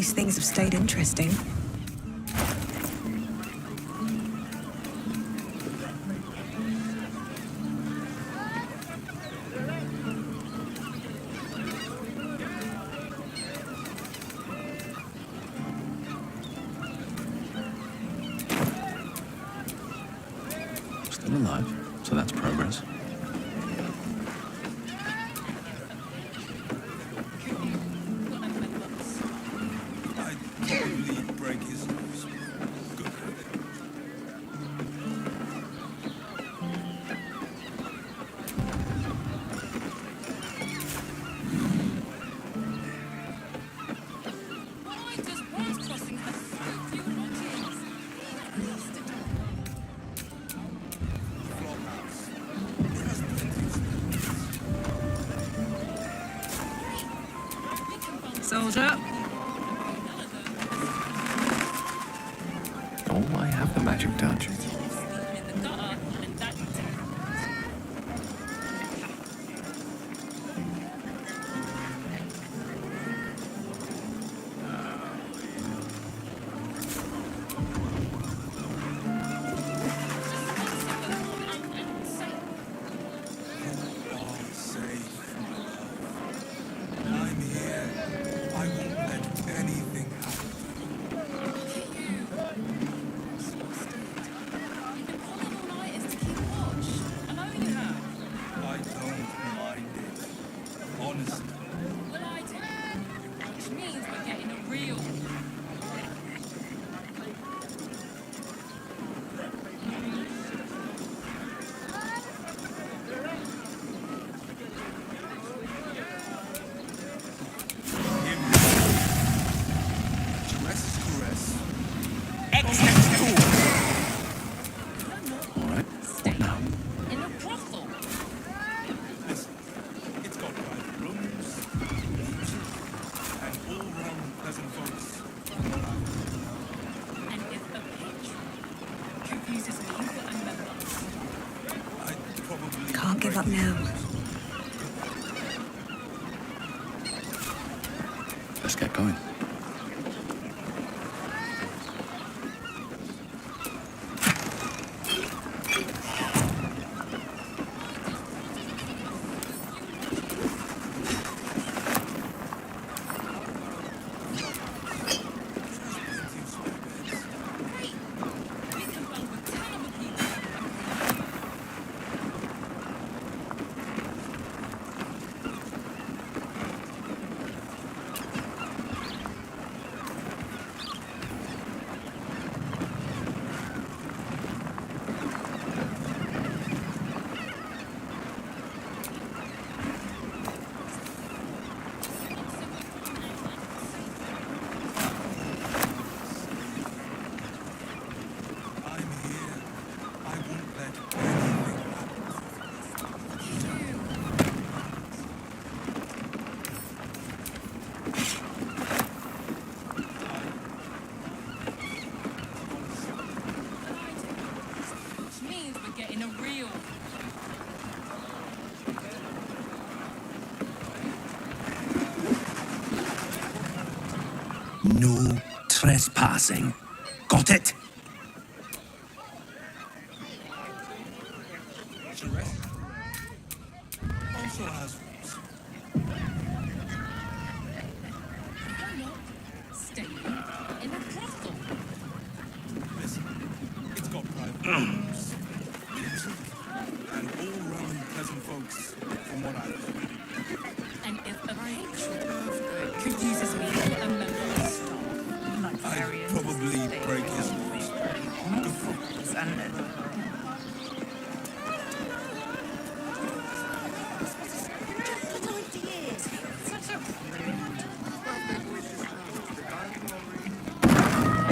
least things have stayed interesting. Still alive, so that's progress. Soldier. Oh, I have the magic touch. Can't give up now. Let's get going. No trespassing. Got it? Also has rules. Stay in the brothel. Listen, it's got private rooms, music, and all-round pleasant folks, from what I've heard. And if a patron could use his meal and member of staff, like I'd Arian, probably break his rules.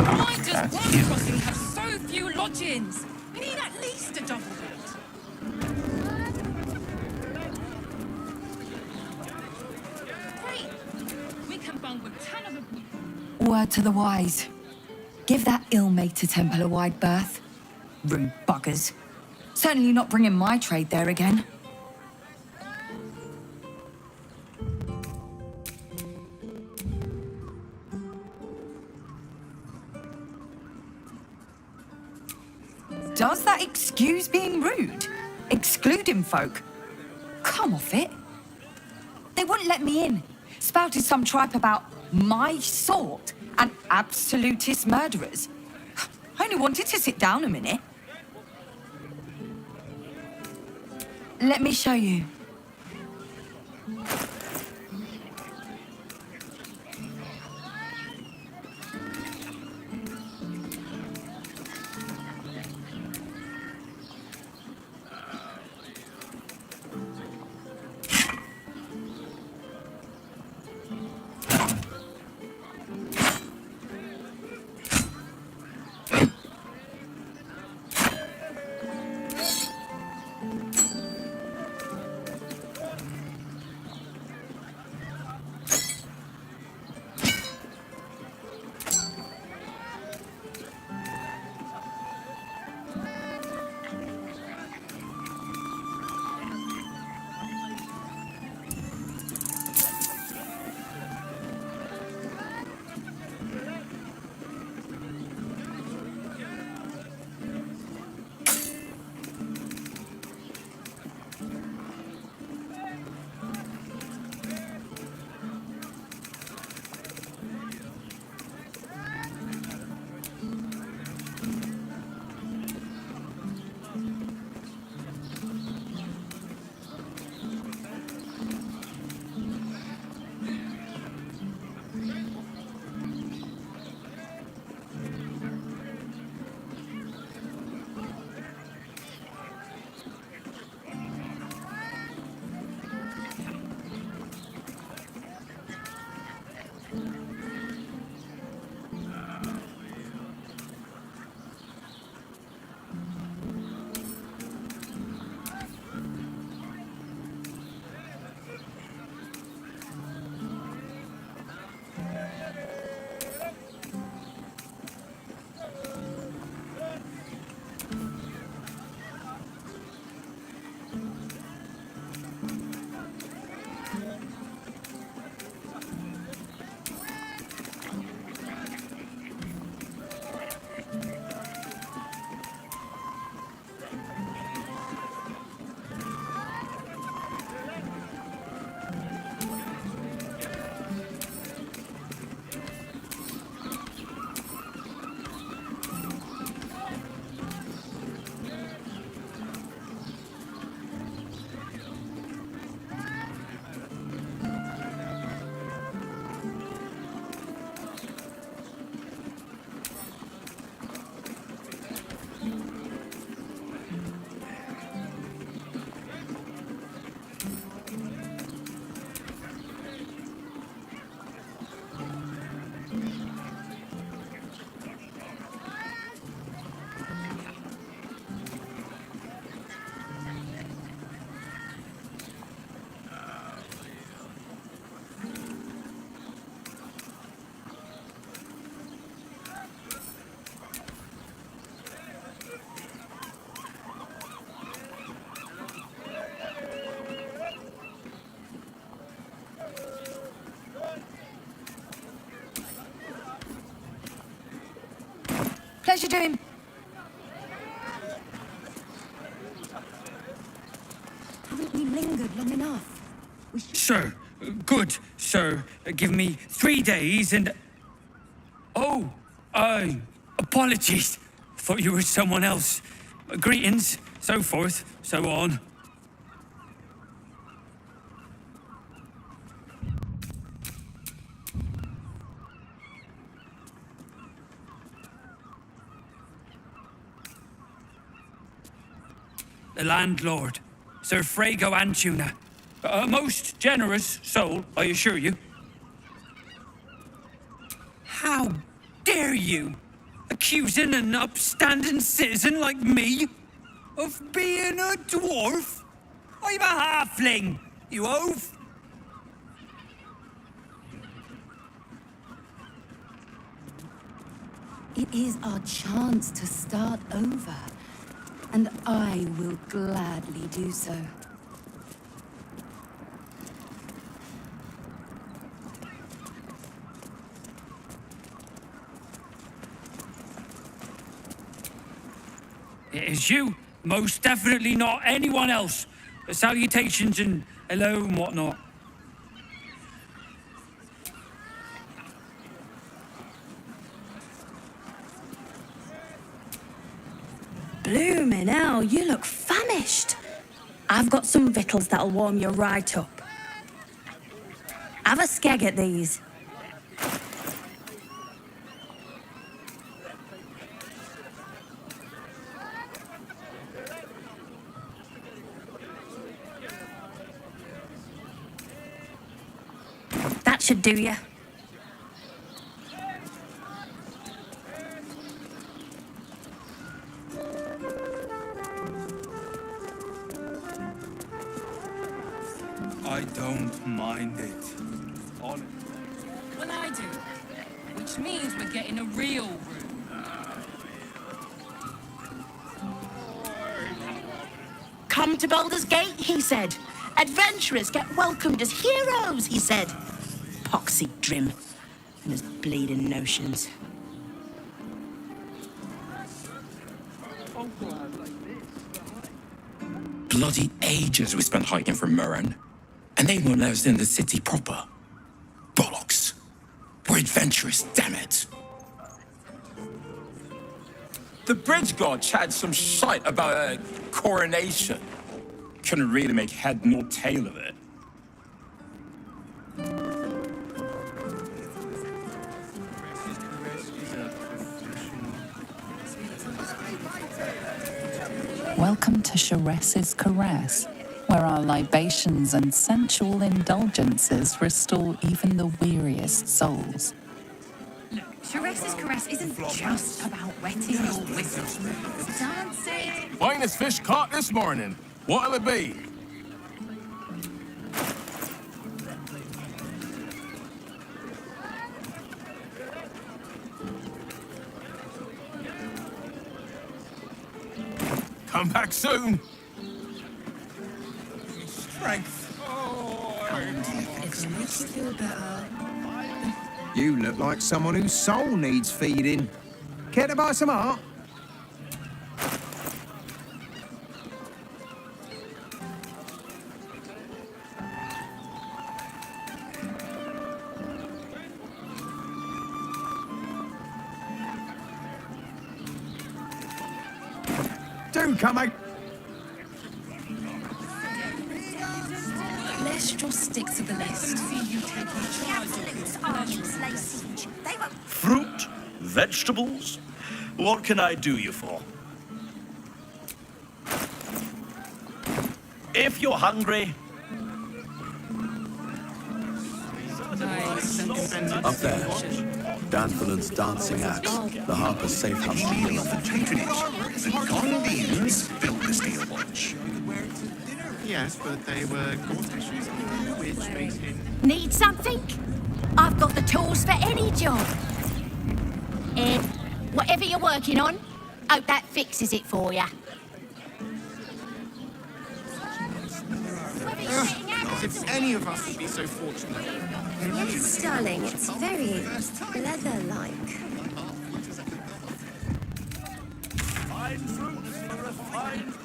Why does one crossing have so few lodgings? We need at least a double bed. Great. We can bunk with 10 of them. Word to the wise. Give that ill-mated temple a wide berth. Rude buggers. Certainly not bringing my trade there again. Does that excuse being rude? Excluding folk? Come off it. They wouldn't let me in. Spouted some tripe about my sort and absolutist murderers. I only wanted to sit down a minute. Let me show you. Pleasure doing. Haven't we lingered long enough? Sir, good, sir. Give me 3 days and... Oh, apologies. Thought you were someone else. Greetings, so forth, so on. The landlord, Sir Frago Antuna. A most generous soul, I assure you. How dare you? Accusing an upstanding citizen like me of being a dwarf? I'm a halfling, you oaf! It is our chance to start over, and I will gladly do so. It is you. Most definitely not anyone else. Salutations and hello and whatnot. Bloomin' hell, you look famished. I've got some victuals that'll warm you right up. Have a skeg at these. That should do you. I don't mind it. Well, I do. Which means we're getting a real room. Come to Baldur's Gate, he said. Adventurers get welcomed as heroes, he said. Poxy Drim and his bleeding notions. Bloody ages we spent hiking from Murren. And they won't let us in the city proper. Bollocks. We're adventurous, damn it. The bridge god chatted some shite about a coronation. Couldn't really make head nor tail of it. Welcome to Charessa's Caress, where our libations and sensual indulgences restore even the weariest souls. Look, Charessa's Caress isn't just about wetting your whistle. It's dancing. Finest fish caught this morning. What'll it be? Come back soon. Strength. It makes you feel better. You look like someone whose soul needs feeding. Care to buy some art? Do come out. Let's just stick to the list. Fruit? Vegetables? What can I do you for? If you're hungry... Up there, Dan Fullen's dancing axe, the Harper's safe house. Meaning of the patronage. The Gondians built the steel watch. Yes, but they were Cortishes, which makes it... Need something? I've got the tools for any job. Whatever you're working on, hope that fixes it for you. As if any of us would be so fortunate. Yes, darling, it's very leather-like.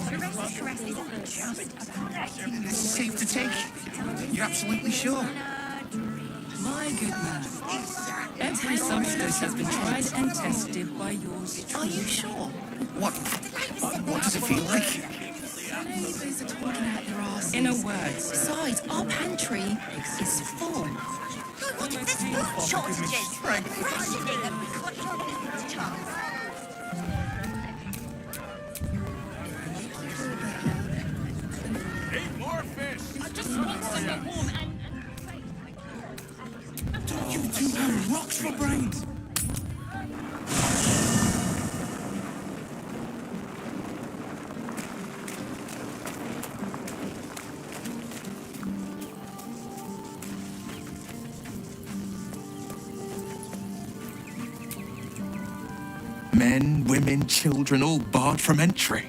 Charessa's Caress isn't just about wetting your Safe to take? You're absolutely sure? My good man. Every substance has been tried and tested by yours Are you sure? What does it feel like? neighbours are talking out their arses. In a word, Besides, our pantry is full. What if there's food shortages? Rationing and controlling chance. Eat more fish! I just want something warm and... You two have rocks for brains. Men, women, children, all barred from entry.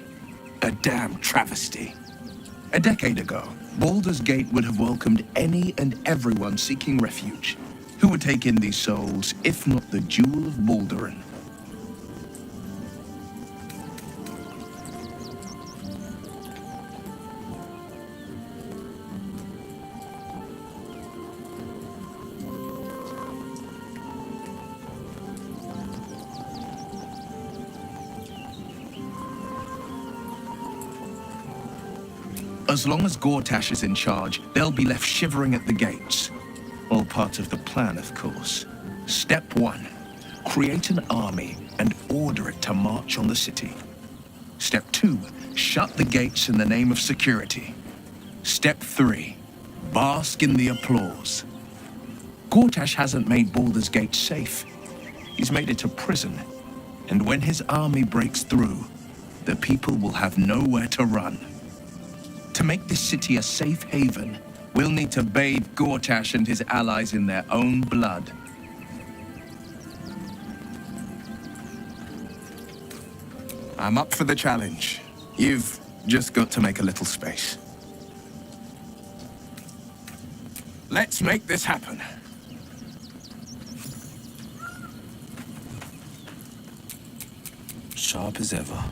A damn travesty. A decade ago, Baldur's Gate would have welcomed any and everyone seeking refuge. Who would take in these souls, if not the Jewel of Baldurin? As long as Gortash is in charge, they'll be left shivering at the gates. All part of the plan, of course. Step 1. Create an army and order it to march on the city. Step 2. Shut the gates in the name of security. Step 3. Bask in the applause. Gortash hasn't made Baldur's Gate safe. He's made it a prison. And when his army breaks through, the people will have nowhere to run. To make this city a safe haven, we'll need to bathe Gortash and his allies in their own blood. I'm up for the challenge. You've just got to make a little space. Let's make this happen. Sharp as ever.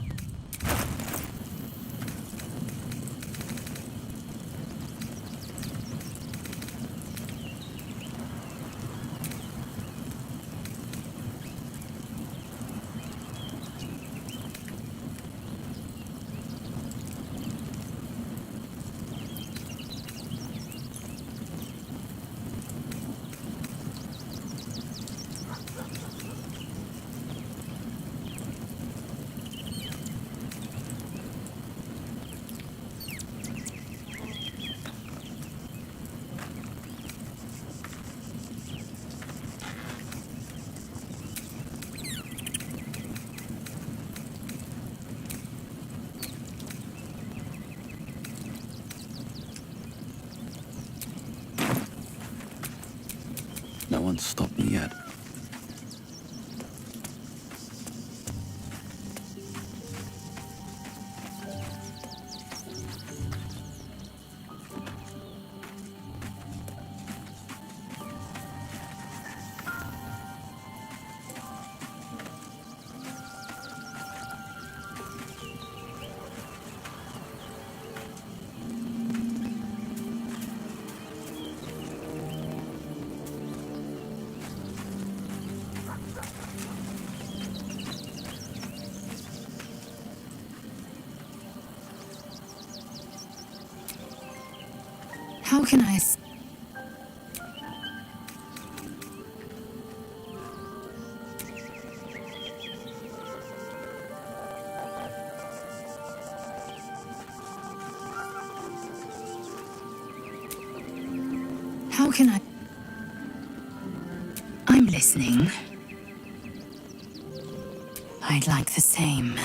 No one's stopped me yet. How can I... How can I... I'm listening. I'd like the same.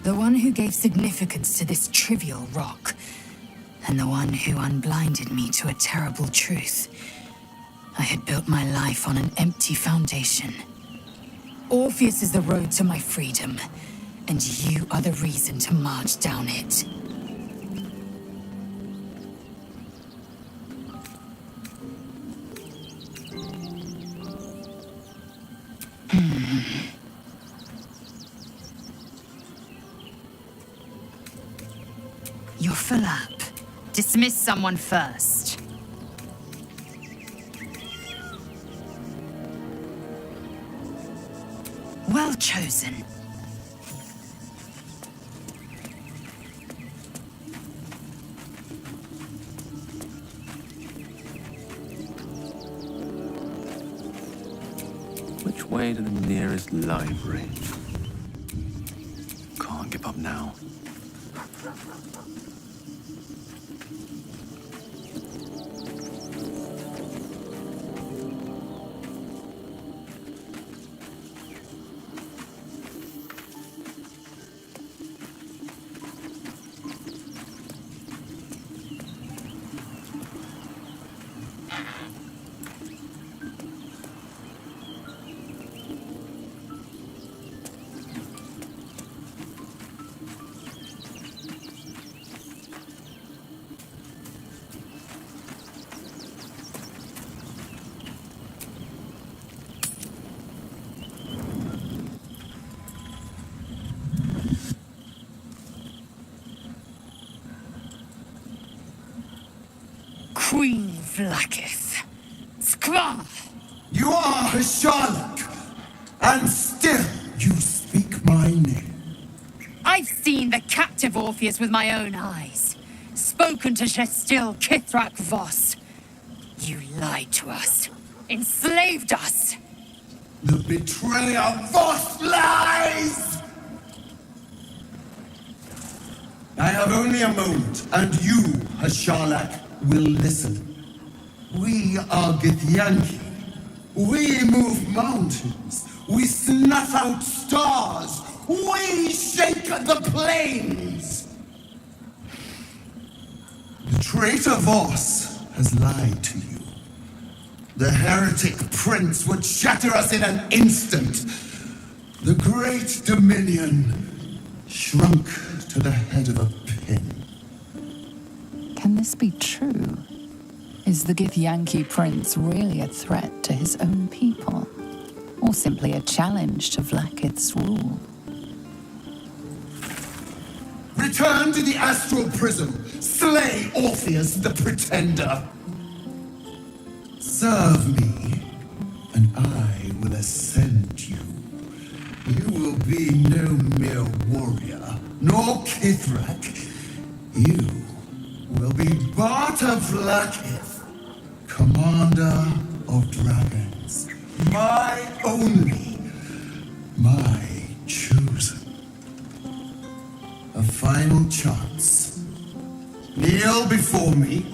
The one who gave significance to this trivial rock, and the one who unblinded me to a terrible truth. I had built my life on an empty foundation. Orpheus is the road to my freedom, and you are the reason to march down it. You're full up. Dismiss someone first. Well chosen. Which way to the nearest library? Can't give up now. Vlaakith. Skvar! You are Hasharlak, and still you speak my name. I've seen the captive Orpheus with my own eyes. Spoken to Shestil Kithrak Voss. You lied to us. Enslaved us. The betrayer Voss lies! I have only a moment, and you, Hasharlak, will listen. We are Githyanki. We move mountains. We snuff out stars. We shake the plains. The traitor Voss has lied to you. The heretic prince would shatter us in an instant. The great dominion shrunk to the head of a pin. Can this be true? Is the Githyanki prince really a threat to his own people? Or simply a challenge to Vlaakith's rule? Return to the astral prism. Slay Orpheus the Pretender. Serve me, and I will ascend you. You will be no mere warrior, nor Kithrak. You will be Barta Vlaakith, commander of dragons. My only, my chosen. A final chance. Kneel before me.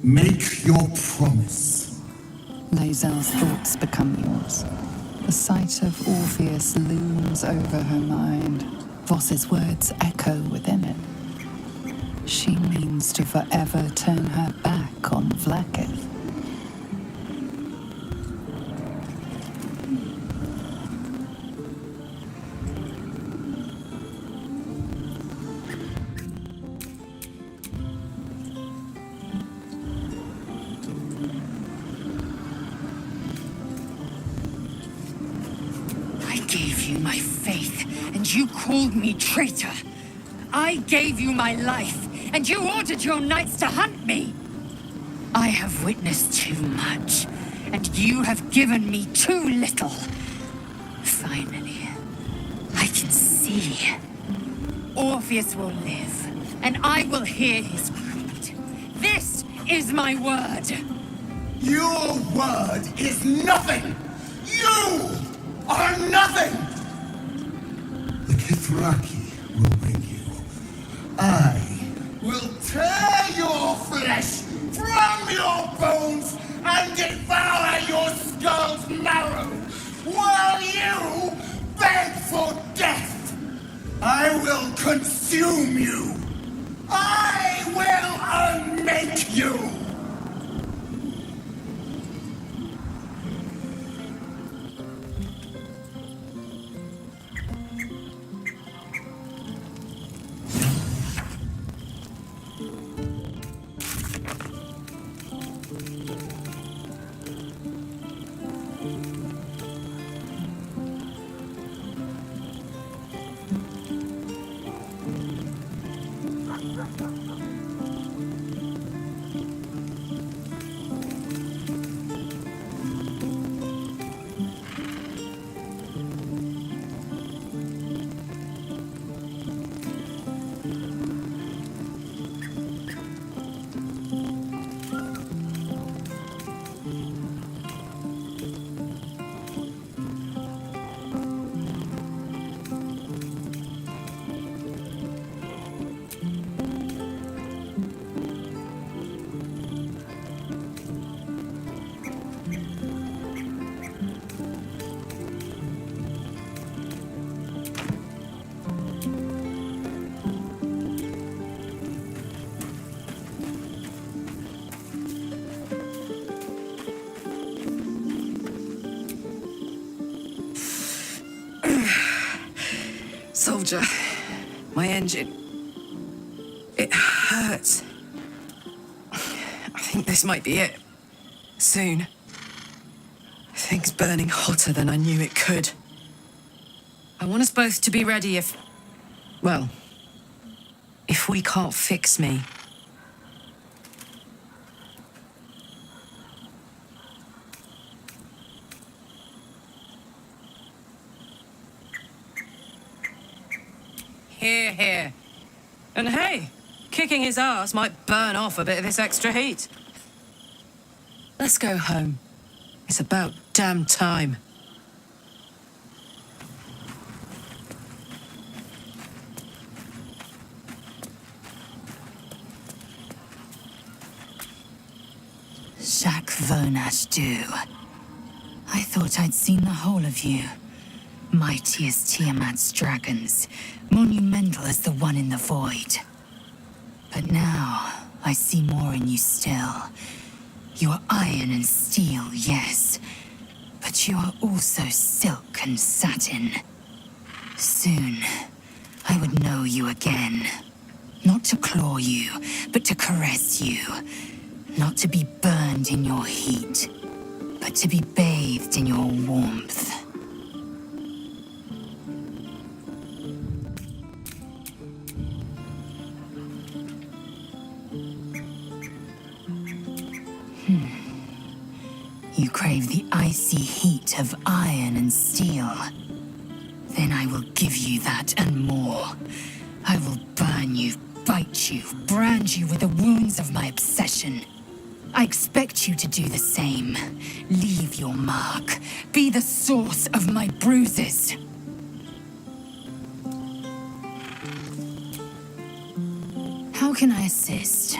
Make your promise. Lae'zel's thoughts become yours. The sight of Orpheus looms over her mind. Voss's words echo within it. She means to forever turn her back on Vlaakith. My faith, and you called me traitor. I gave you my life, and you ordered your knights to hunt me. I have witnessed too much, and you have given me too little. Finally, I can see. Orpheus will live, and I will hear his creed. This is my word. Your word is nothing. You are nothing. The Kithraki will bring you. I will tear your flesh from your bones and devour your skull's marrow while you beg for death. I will consume you. I will unmake you. Soldier, my engine. It hurts. I think this might be it. Soon. Things burning hotter than I knew it could. I want us both to be ready if... well, if we can't fix me. Hear, hear. And hey, kicking his ass might burn off a bit of this extra heat. Let's go home. It's about damn time. GeForce. I thought I'd seen the whole of you. Mighty as Tiamat's dragons, monumental as the one in the void. But now, I see more in you still. You are iron and steel, yes, but you are also silk and satin. Soon, I would know you again. Not to claw you, but to caress you. Not to be burned in your heat, but to be bathed in your warmth. You crave the icy heat of iron and steel. Then I will give you that and more. I will burn you, bite you, brand you with the wounds of my obsession. I expect you to do the same. Leave your mark. Be the source of my bruises. How can I assist?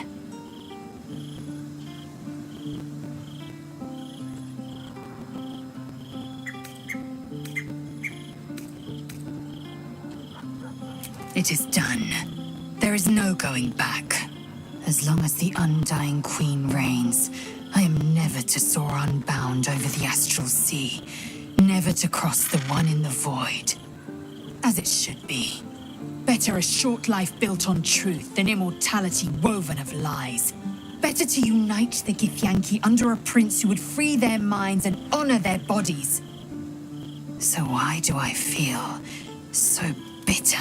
It is done. There is no going back. As long as the undying queen reigns, I am never to soar unbound over the astral sea, never to cross the one in the void. As it should be. Better a short life built on truth than immortality woven of lies. Better to unite the Githyanki under a prince who would free their minds and honor their bodies. So why do I feel so bitter?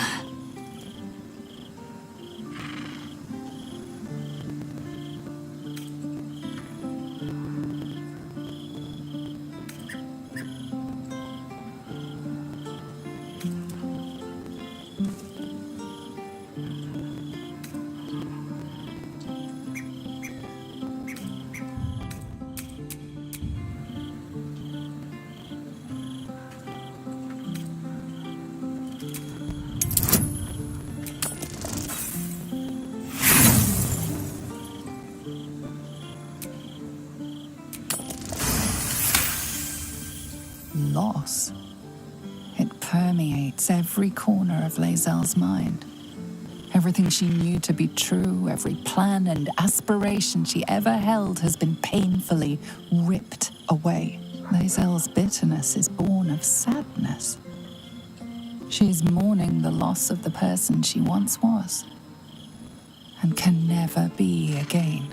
Loss. It permeates every corner of Lae'zel's mind. Everything she knew to be true, every plan and aspiration she ever held has been painfully ripped away. Lae'zel's bitterness is born of sadness. She is mourning the loss of the person she once was, and can never be again.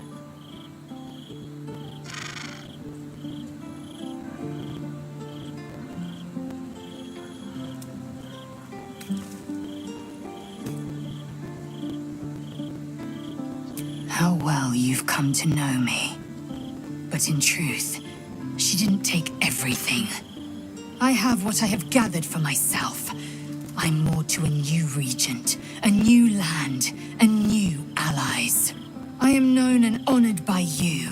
How well you've come to know me. But in truth, she didn't take everything. I have what I have gathered for myself. I'm more to a new regent, a new land, and new allies. I am known and honored by you,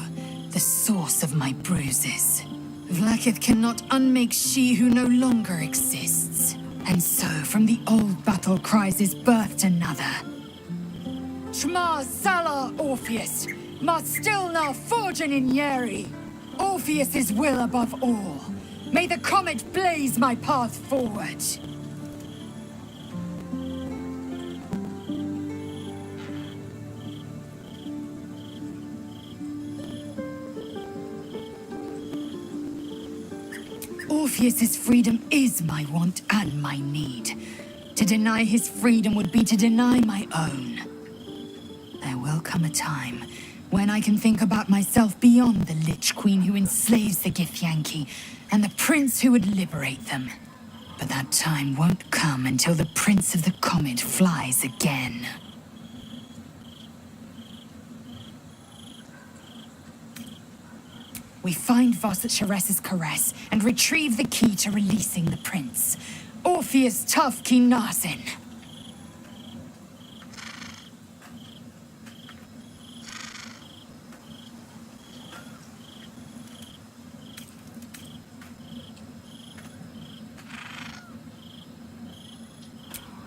the source of my bruises. Vlaakith cannot unmake she who no longer exists. And so, from the old battle cries is birthed another. Shma Salah Orpheus, Ma Stilna Forgin in Yeri. Orpheus's will above all. May the comet blaze my path forward. Orpheus's freedom is my want and my need. To deny his freedom would be to deny my own. There will come a time when I can think about myself beyond the Lich Queen who enslaves the Githyanki and the prince who would liberate them. But that time won't come until the Prince of the Comet flies again. We find Voss at Ceres's caress and retrieve the key to releasing the prince. Orpheus Tough Kinazin.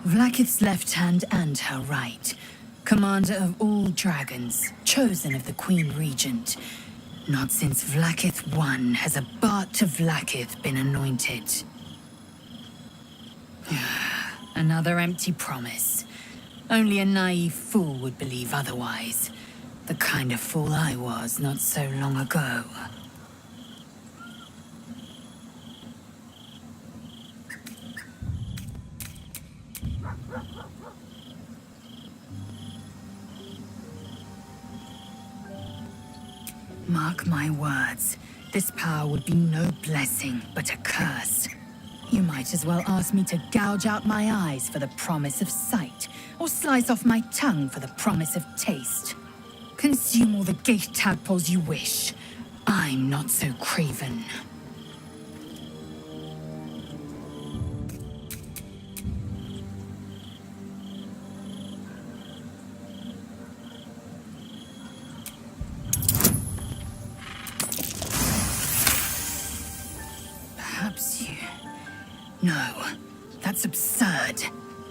Vlaakith's left hand and her right. Commander of all dragons, chosen of the Queen Regent. Not since Vlaakith I has a Bart to Vlaakith been anointed. Another empty promise. Only a naive fool would believe otherwise. The kind of fool I was not so long ago. Mark my words, this power would be no blessing, but a curse. You might as well ask me to gouge out my eyes for the promise of sight, or slice off my tongue for the promise of taste. Consume all the gate tadpoles you wish. I'm not so craven. No, that's absurd.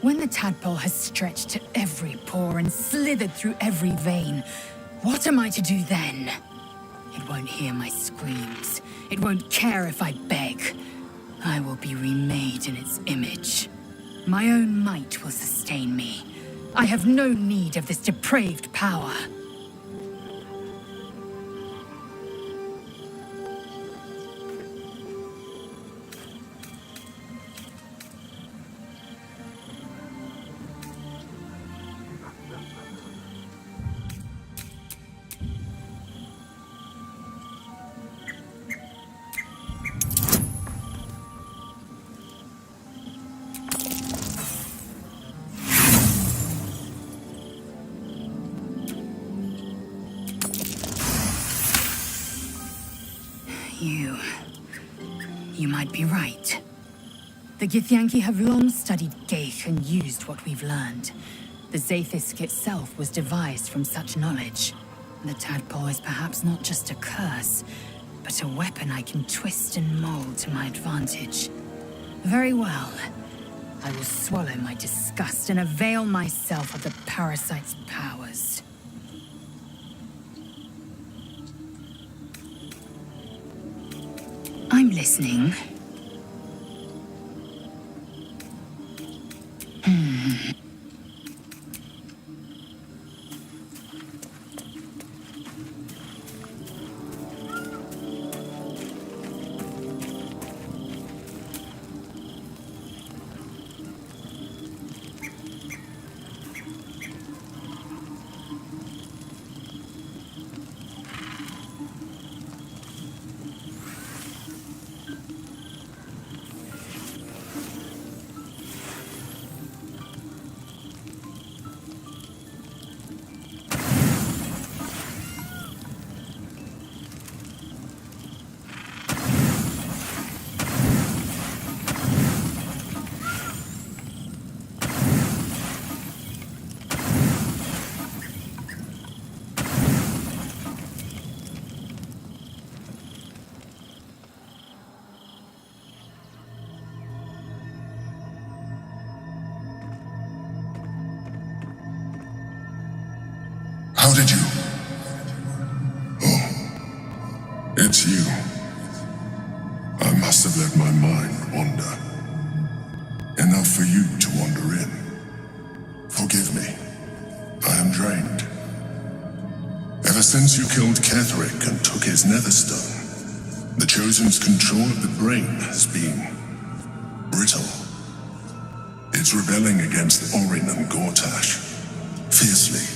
When the tadpole has stretched to every pore and slithered through every vein, what am I to do then? It won't hear my screams. It won't care if I beg. I will be remade in its image. My own might will sustain me. I have no need of this depraved power. You might be right. The Githyanki have long studied Geich and used what we've learned. The Zaithisk itself was devised from such knowledge. The tadpole is perhaps not just a curse, but a weapon I can twist and mold to my advantage. Very well. I will swallow my disgust and avail myself of the parasite's powers. I'm listening. How did you? Oh, it's you. I must have let my mind wander. Enough for you to wander in. Forgive me. I am drained. Ever since you killed Ketheric and took his netherstone, the Chosen's control of the brain has been brittle. It's rebelling against Orin and Gortash, fiercely.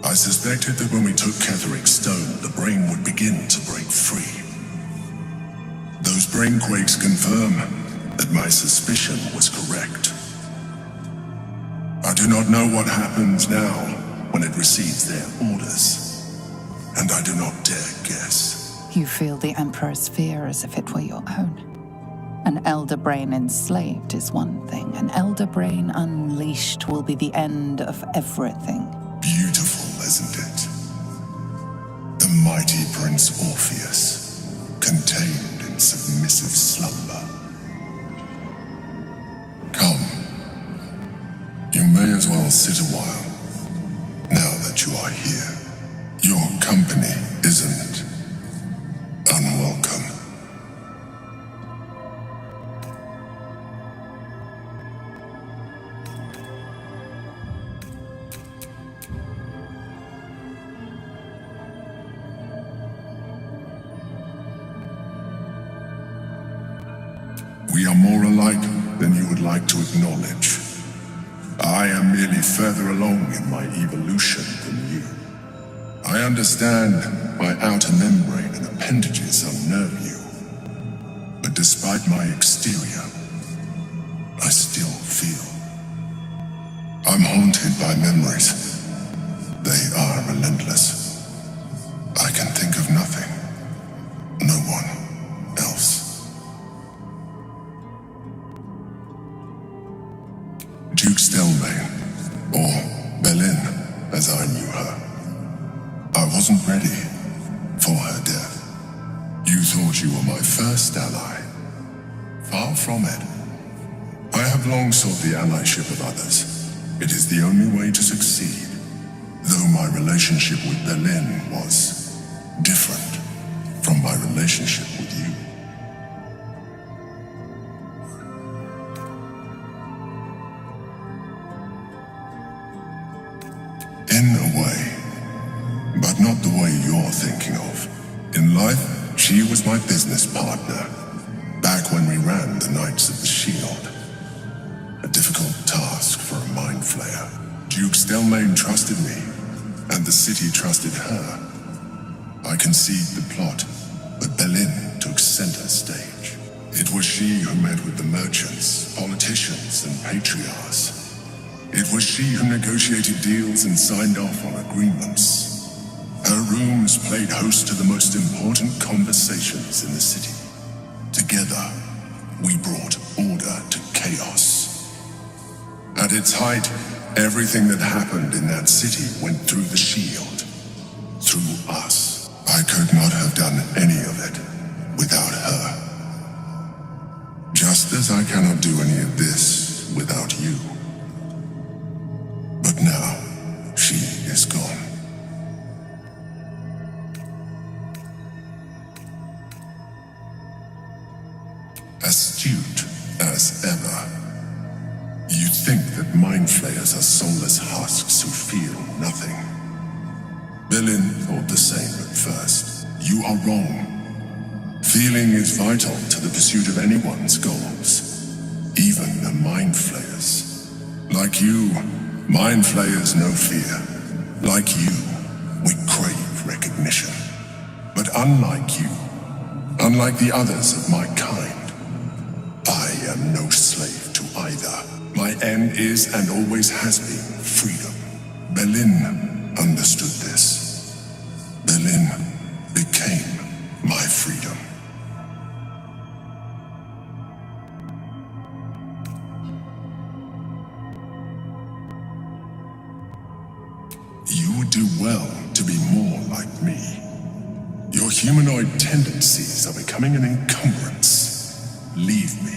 I suspected that when we took Ketheric's stone, the brain would begin to break free. Those brain quakes confirm that my suspicion was correct. I do not know what happens now when it receives their orders, and I do not dare guess. You feel the Emperor's fear as if it were your own. An elder brain enslaved is one thing. An elder brain unleashed will be the end of everything. Beautiful, isn't it? The mighty Prince Orpheus, contained in submissive slumber. Come, as well sit a while, now that you are here. Your company isn't unwelcome. We are more alike than you would like to acknowledge. I am merely further along in my evolution than you. I understand my outer membrane and appendages unnerve you. But despite my exterior, I still feel. I'm haunted by memories. They are relentless. I can think of nothing. No one else. Duke Stelmane, or Belin, as I knew her. I wasn't ready for her death. You thought you were my first ally. Far from it. I have long sought the allyship of others. It is the only way to succeed. Though my relationship with Belin was different from my relationship with you. In a way, but not the way you're thinking of. In life, she was my business partner, back when we ran the Knights of the Shield. A difficult task for a mind flayer. Duke Stelmane trusted me, and the city trusted her. I conceived the plot, but Belin took center stage. It was she who met with the merchants, politicians, and patriarchs. It was she who negotiated deals and signed off on agreements. Her rooms played host to the most important conversations in the city. Together, we brought order to chaos. At its height, everything that happened in that city went through the shield. Through us. I could not have done any of it without her. Just as I cannot do any of this without you. But now, she is gone. Astute as ever. You think that mind flayers are soulless husks who feel nothing. Belin thought the same at first. You are wrong. Feeling is vital to the pursuit of anyone's goals. Even the mind flayers. Like you, mind flayers know fear. Like you, we crave recognition. But unlike you, unlike the others of my kind, I am no slave to either. My end is and always has been freedom. Belin understood this. Belin became my freedom. You would do well to be more like me. Your humanoid tendencies are becoming an encumbrance. Leave me.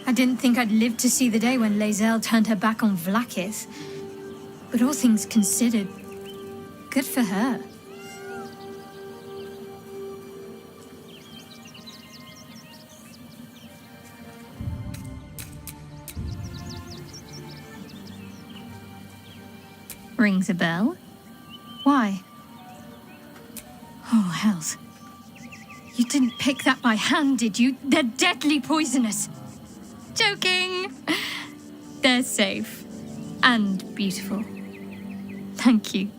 I didn't think I'd live to see the day when Lae'zel turned her back on Vlaakith. But all things considered, good for her. Rings a bell? Why? Oh, hells. You didn't pick that by hand, did you? They're deadly poisonous. Joking! They're safe. And beautiful. Thank you.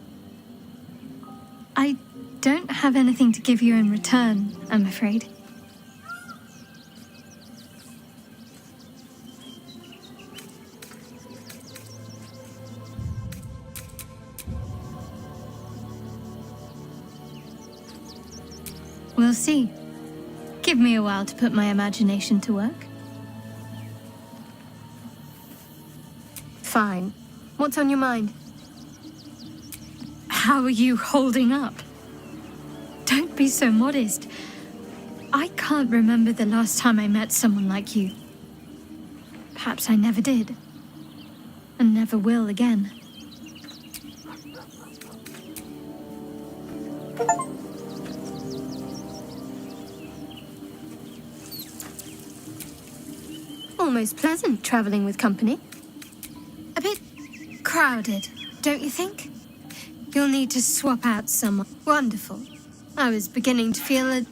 I don't have anything to give you in return, I'm afraid. We'll see. Give me a while to put my imagination to work. Fine. What's on your mind? How are you holding up? Don't be so modest. I can't remember the last time I met someone like you. Perhaps I never did. And never will again. Almost pleasant traveling with company. A bit crowded, don't you think? You'll need to swap out someone. Wonderful. I was beginning to feel a...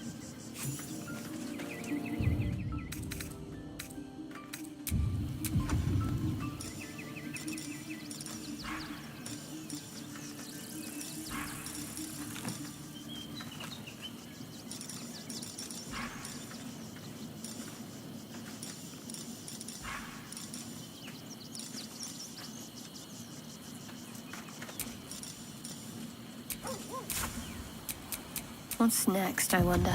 What's next, I wonder?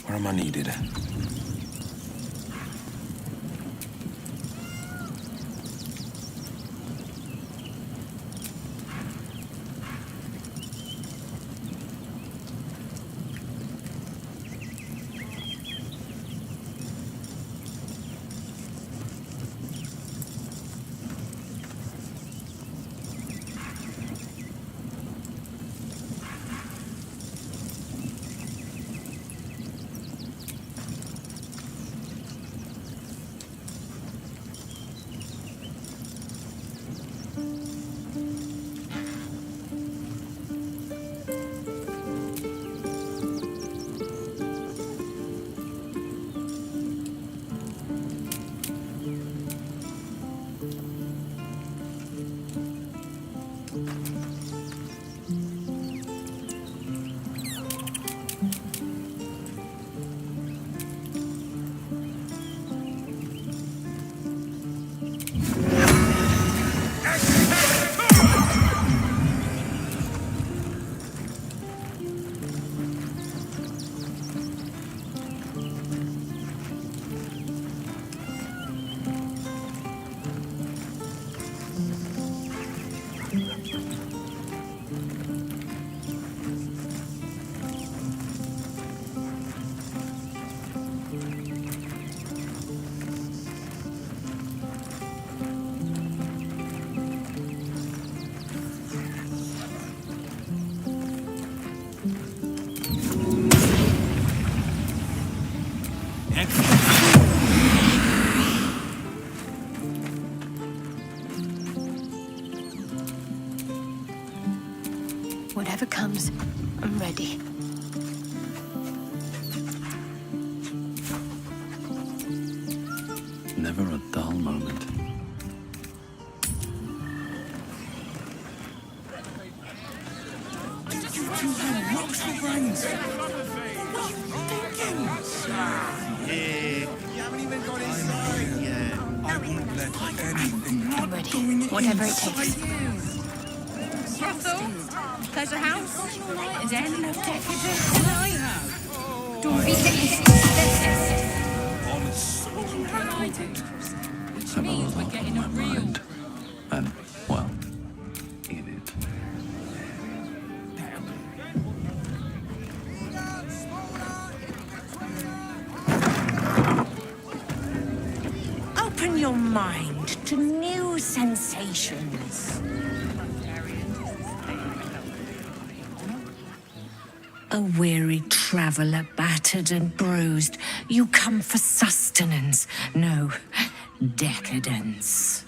Where am I needed? Whatever comes, I'm ready. Never a dull moment. Rocks for brains. Yeah, you haven't even got inside yet. I won't let anything. I'm ready. Whatever it takes. Castle, pleasure house, is there enough decadence than I have? Don't be which means we're getting a real. And, well, in it. Open your mind to new sensations. A weary traveller, battered and bruised, you come for sustenance. No, decadence.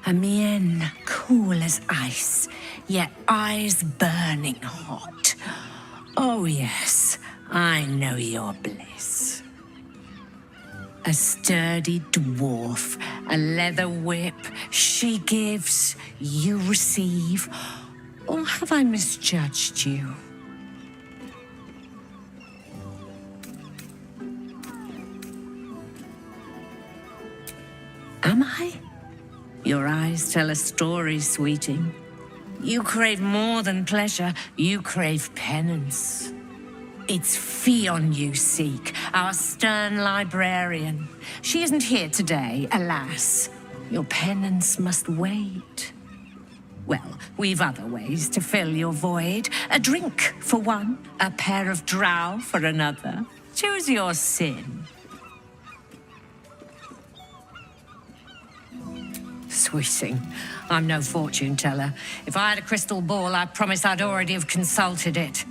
A mien cool as ice, yet eyes burning hot. Oh yes, I know your bliss. A sturdy dwarf, a leather whip, she gives, you receive. Or have I misjudged you? Am I? Your eyes tell a story, sweeting. You crave more than pleasure, you crave penance. It's Fionn you seek, our stern librarian. She isn't here today, alas. Your penance must wait. Well, we've other ways to fill your void. A drink for one, a pair of drow for another. Choose your sin. Sweeting, I'm no fortune teller. If I had a crystal ball, I promise I'd already have consulted it.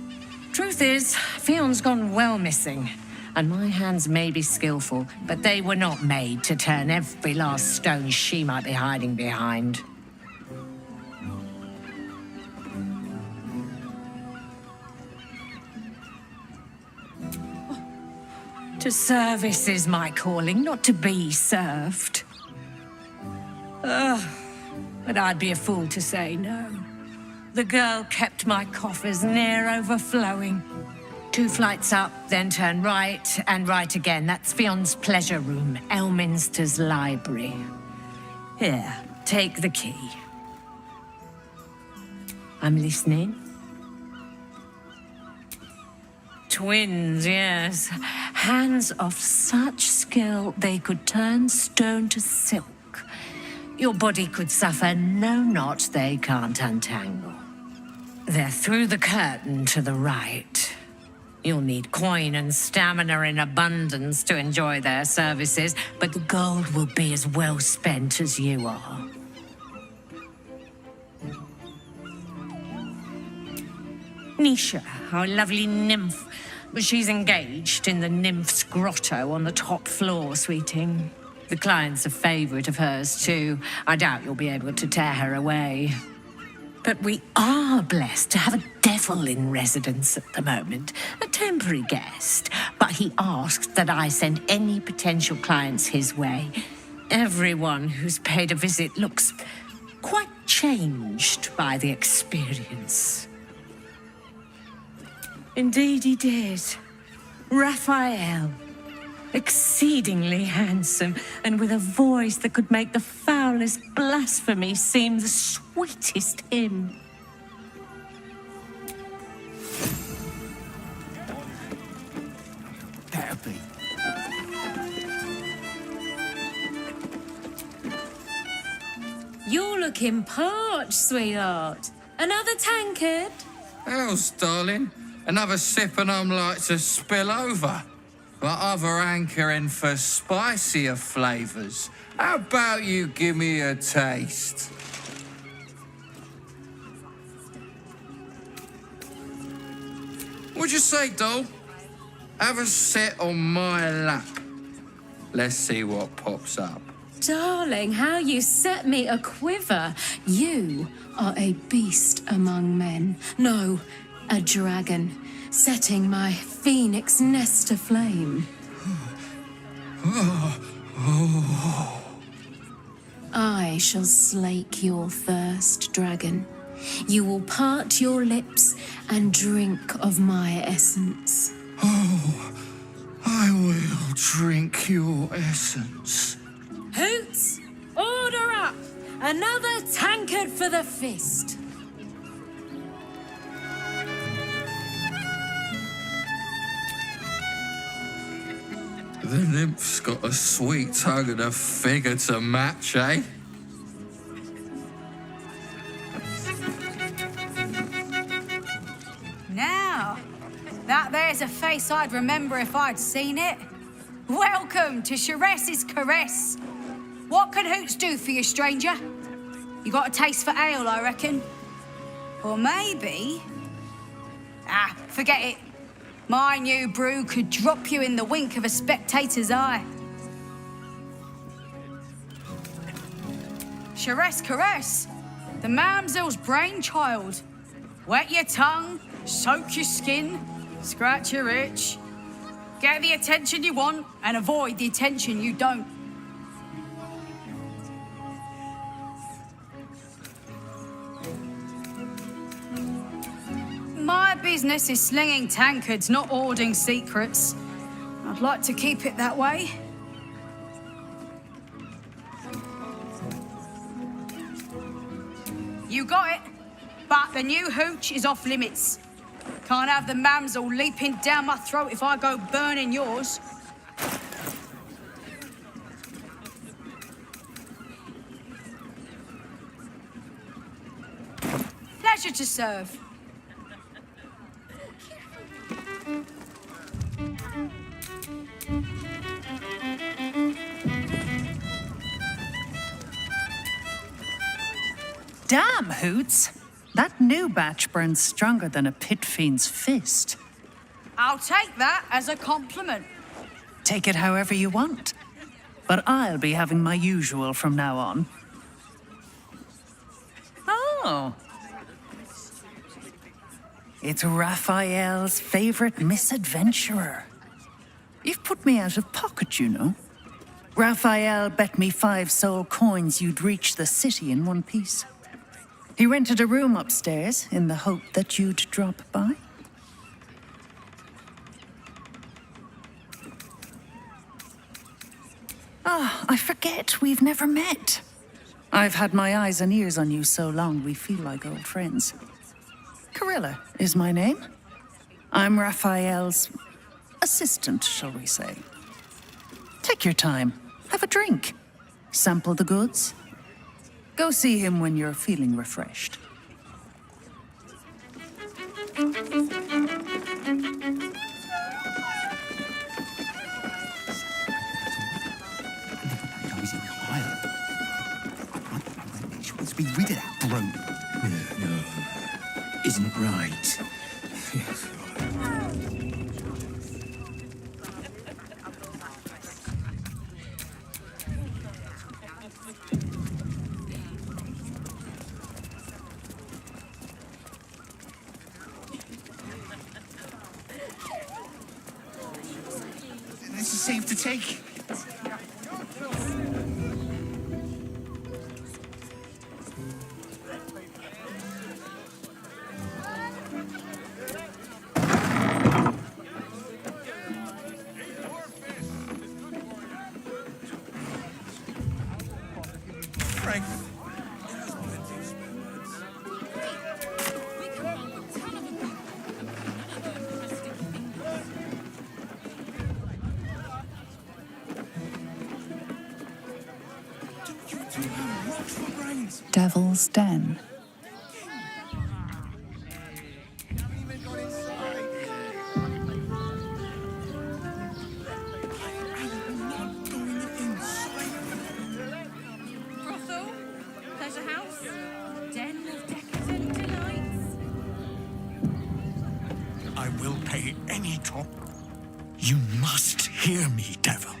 Truth is, Fionn's gone well missing, and my hands may be skillful, but they were not made to turn every last stone she might be hiding behind. To service is my calling, not to be served. But I'd be a fool to say no. The girl kept my coffers near overflowing. 2 flights up, then turn right, and right again. That's Fionn's pleasure room, Elminster's library. Here, take the key. I'm listening. Twins, yes. Hands of such skill they could turn stone to silk. Your body could suffer no knot they can't untangle. They're through the curtain to the right. You'll need coin and stamina in abundance to enjoy their services, but the gold will be as well spent as you are. Nisha, our lovely nymph, but she's engaged in the nymph's grotto on the top floor, sweeting. The client's a favorite of hers, too. I doubt you'll be able to tear her away. But we are blessed to have a devil in residence at the moment, a temporary guest. But he asked that I send any potential clients his way. Everyone who's paid a visit looks quite changed by the experience. Indeed he did. Raphael. Exceedingly handsome, and with a voice that could make the foulest blasphemy seem the sweetest hymn. Happy. You're looking parched, sweetheart. Another tankard? How's, darling? Another sip and I'm like to spill over. But other hankering for spicier flavours. How about you give me a taste? What'd you say, doll? Have a sit on my lap. Let's see what pops up. Darling, how you set me a quiver. You are a beast among men. No, a dragon. Setting my phoenix nest aflame. I shall slake your thirst, dragon. You will part your lips and drink of my essence. Oh, I will drink your essence. Hoots, order up! Another tankard for the fist. The nymph's got a sweet tongue and a figure to match, eh? Now, that there's a face I'd remember if I'd seen it. Welcome to Charess's Caress. What can Hoots do for you, stranger? You got a taste for ale, I reckon? Or maybe... forget it. My new brew could drop you in the wink of a spectator's eye. Adventuress caress. The mamsel's brainchild. Wet your tongue, soak your skin, scratch your itch. Get the attention you want and avoid the attention you don't. My business is slinging tankards, not hoarding secrets. I'd like to keep it that way. You got it, but the new hooch is off limits. Can't have the mamsel leaping down my throat if I go burning yours. Pleasure to serve. Damn, Hoots! That new batch burns stronger than a pit fiend's fist. I'll take that as a compliment. Take it however you want. But I'll be having my usual from now on. Oh. It's Raphael's favorite misadventurer. You've put me out of pocket, you know. Raphael bet me 5 soul coins you'd reach the city in one piece. He rented a room upstairs in the hope that you'd drop by. Ah, I forget we've never met. I've had my eyes and ears on you so long we feel like old friends. Carilla is my name. I'm Raphael's assistant, shall we say. Take your time. Have a drink. Sample the goods. Go see him when you're feeling refreshed. Let's be rid of that brute. No, isn't right. This is safe to take. Frank. Devil's Den. Brothel, pleasure house, den of decadent delights. I will pay any top. You must hear me, devil.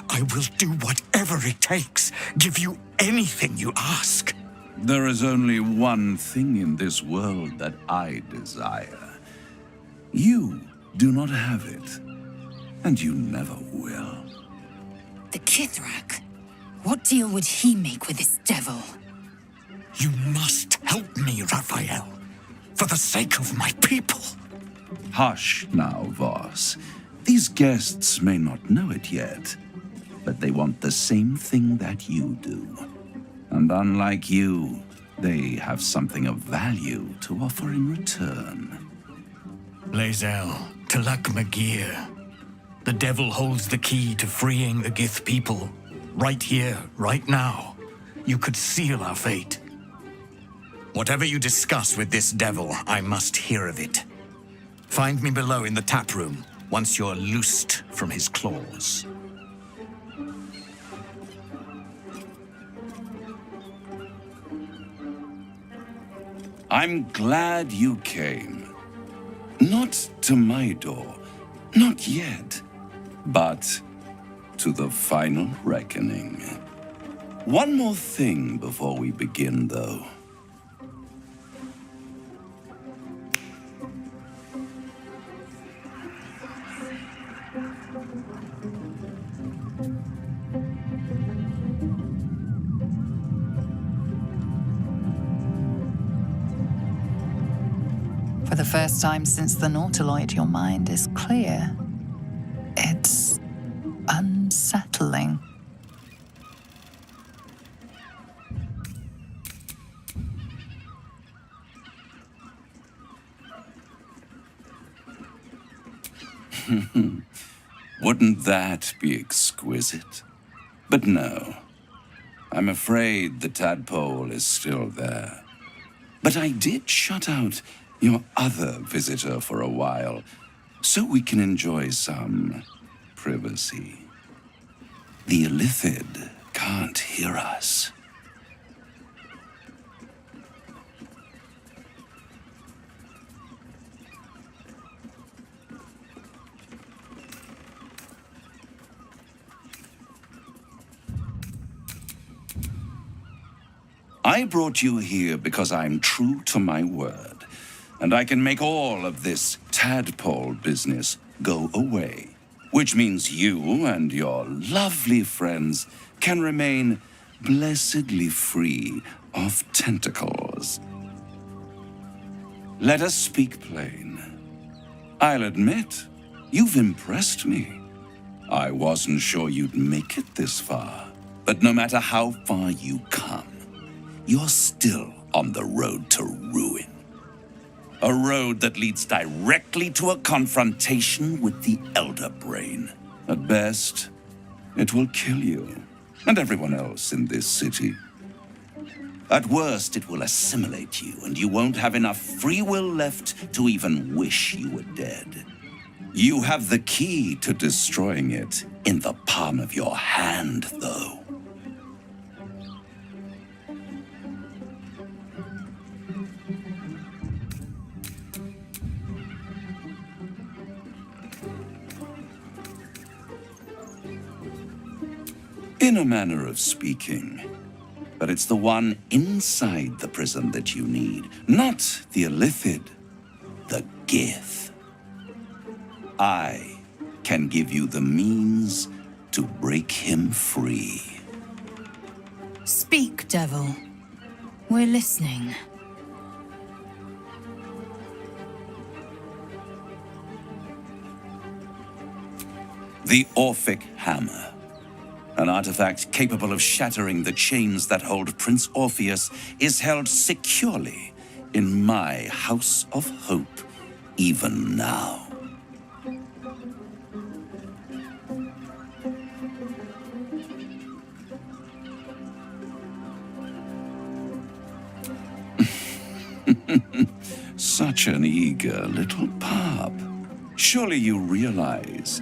I will do whatever it takes. Give you anything you ask. There is only one thing in this world that I desire. You do not have it, and you never will. The Kithrak? What deal would he make with this devil? You must help me, Raphael, for the sake of my people. Hush now, Voss. These guests may not know it yet, but they want the same thing that you do. And unlike you, they have something of value to offer in return. Lae'zel, Talak Magir. The devil holds the key to freeing the Gith people. Right here, right now. You could seal our fate. Whatever you discuss with this devil, I must hear of it. Find me below in the tap room, once you're loosed from his claws. I'm glad you came. Not to my door, not yet, but to the final reckoning. One more thing before we begin, though. For the first time since the Nautiloid, your mind is clear. It's unsettling. Wouldn't that be exquisite? But no. I'm afraid the tadpole is still there. But I did shut out your other visitor for a while, so we can enjoy some privacy. The Illithid can't hear us. I brought you here because I'm true to my word, and I can make all of this tadpole business go away, which means you and your lovely friends can remain blessedly free of tentacles. Let us speak plain. I'll admit, you've impressed me. I wasn't sure you'd make it this far, but no matter how far you come, you're still on the road to ruin. A road that leads directly to a confrontation with the Elder Brain. At best, it will kill you and everyone else in this city. At worst, it will assimilate you, and you won't have enough free will left to even wish you were dead. You have the key to destroying it in the palm of your hand, though. In a manner of speaking. But it's the one inside the prison that you need, not the Illithid, the Gith. I can give you the means to break him free. Speak, devil. We're listening. The Orphic Hammer. An artifact capable of shattering the chains that hold Prince Orpheus is held securely in my House of Hope, even now. Such an eager little pup. Surely you realize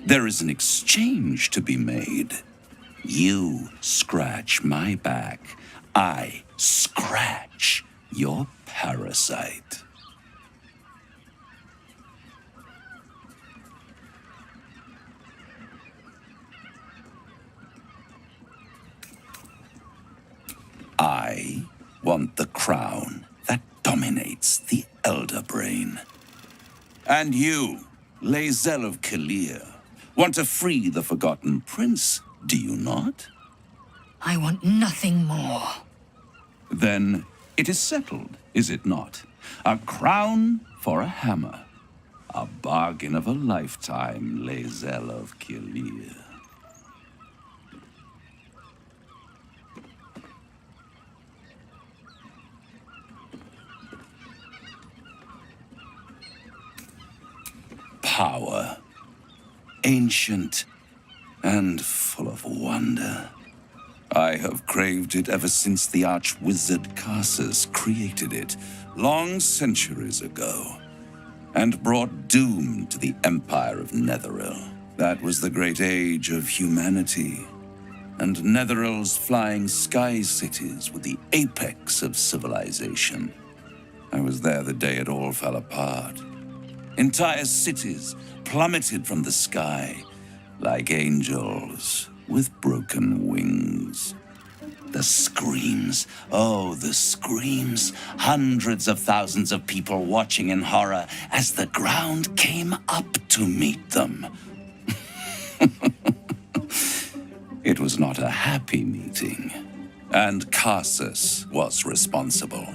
there is an exchange to be made. You scratch my back, I scratch your parasite. I want the crown that dominates the Elder Brain. And you, Lae'zel of Kalir, want to free the Forgotten Prince, do you not? I want nothing more. Then it is settled, is it not? A crown for a hammer. A bargain of a lifetime, Lae'zel of Kalir. Power. Ancient and full of wonder. I have craved it ever since the arch-wizard Karsus created it, long centuries ago, and brought doom to the Empire of Netheril. That was the great age of humanity, and Netheril's flying sky cities were the apex of civilization. I was there the day it all fell apart. Entire cities plummeted from the sky, like angels with broken wings. The screams. Oh, the screams. Hundreds of thousands of people watching in horror as the ground came up to meet them. It was not a happy meeting, and Karsus was responsible.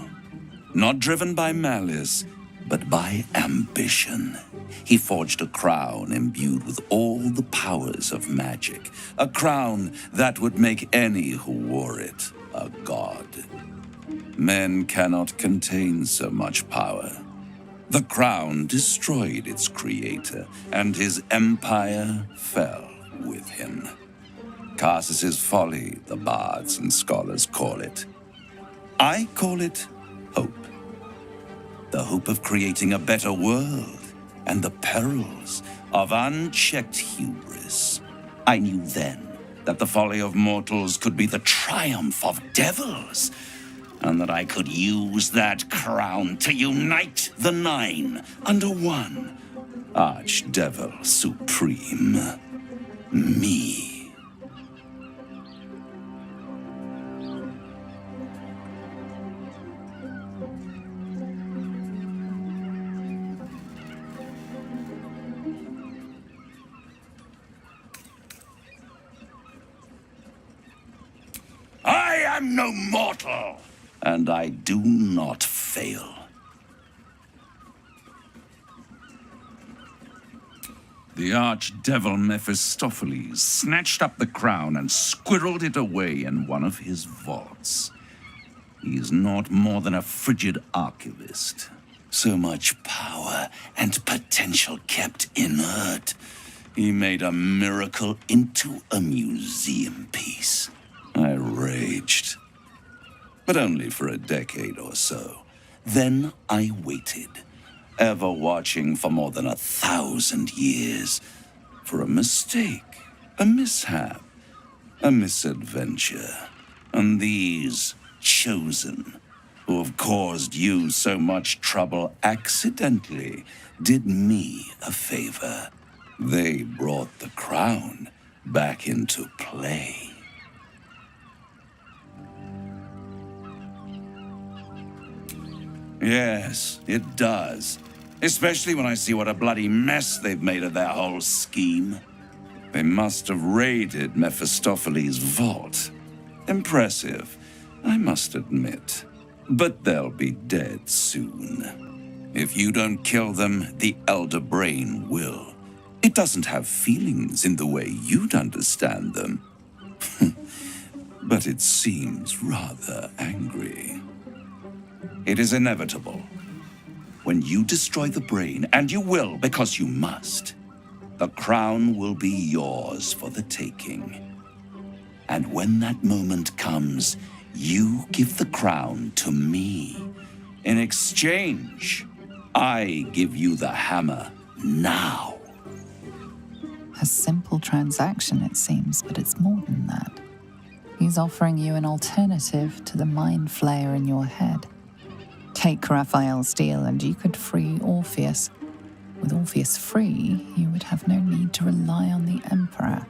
Not driven by malice, but by ambition. He forged a crown imbued with all the powers of magic, a crown that would make any who wore it a god. Men cannot contain so much power. The crown destroyed its creator, and his empire fell with him. Karsus's folly, the bards and scholars call it. I call it hope. The hope of creating a better world, and the perils of unchecked hubris. I knew then that the folly of mortals could be the triumph of devils, and that I could use that crown to unite the Nine under one Archdevil Supreme. Me. I am no mortal, and I do not fail. The archdevil Mephistopheles snatched up the crown and squirreled it away in one of his vaults. He is not more than a frigid archivist. So much power and potential kept inert. He made a miracle into a museum piece. I raged, but only for a decade or so. Then I waited, ever watching for more than 1,000 years, for a mistake, a mishap, a misadventure. And these chosen, who have caused you so much trouble accidentally, did me a favor. They brought the crown back into play. Yes, it does. Especially when I see what a bloody mess they've made of their whole scheme. They must have raided Mephistopheles' vault. Impressive, I must admit. But they'll be dead soon. If you don't kill them, the Elder Brain will. It doesn't have feelings in the way you'd understand them. But it seems rather angry. It is inevitable. When you destroy the brain, and you will because you must, the crown will be yours for the taking. And when that moment comes, you give the crown to me. In exchange, I give you the hammer now. A simple transaction, it seems, but it's more than that. He's offering you an alternative to the mind flayer in your head. Take Raphael's deal and you could free Orpheus. With Orpheus free, you would have no need to rely on the Emperor.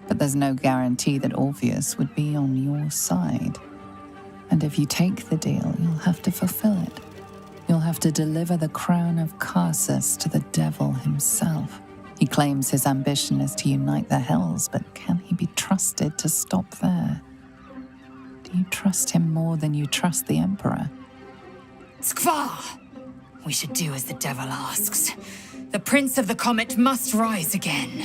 But there's no guarantee that Orpheus would be on your side. And if you take the deal, you'll have to fulfill it. You'll have to deliver the crown of Karsus to the devil himself. He claims his ambition is to unite the hells, but can he be trusted to stop there? Do you trust him more than you trust the Emperor? Skvar! We should do as the devil asks. The Prince of the Comet must rise again.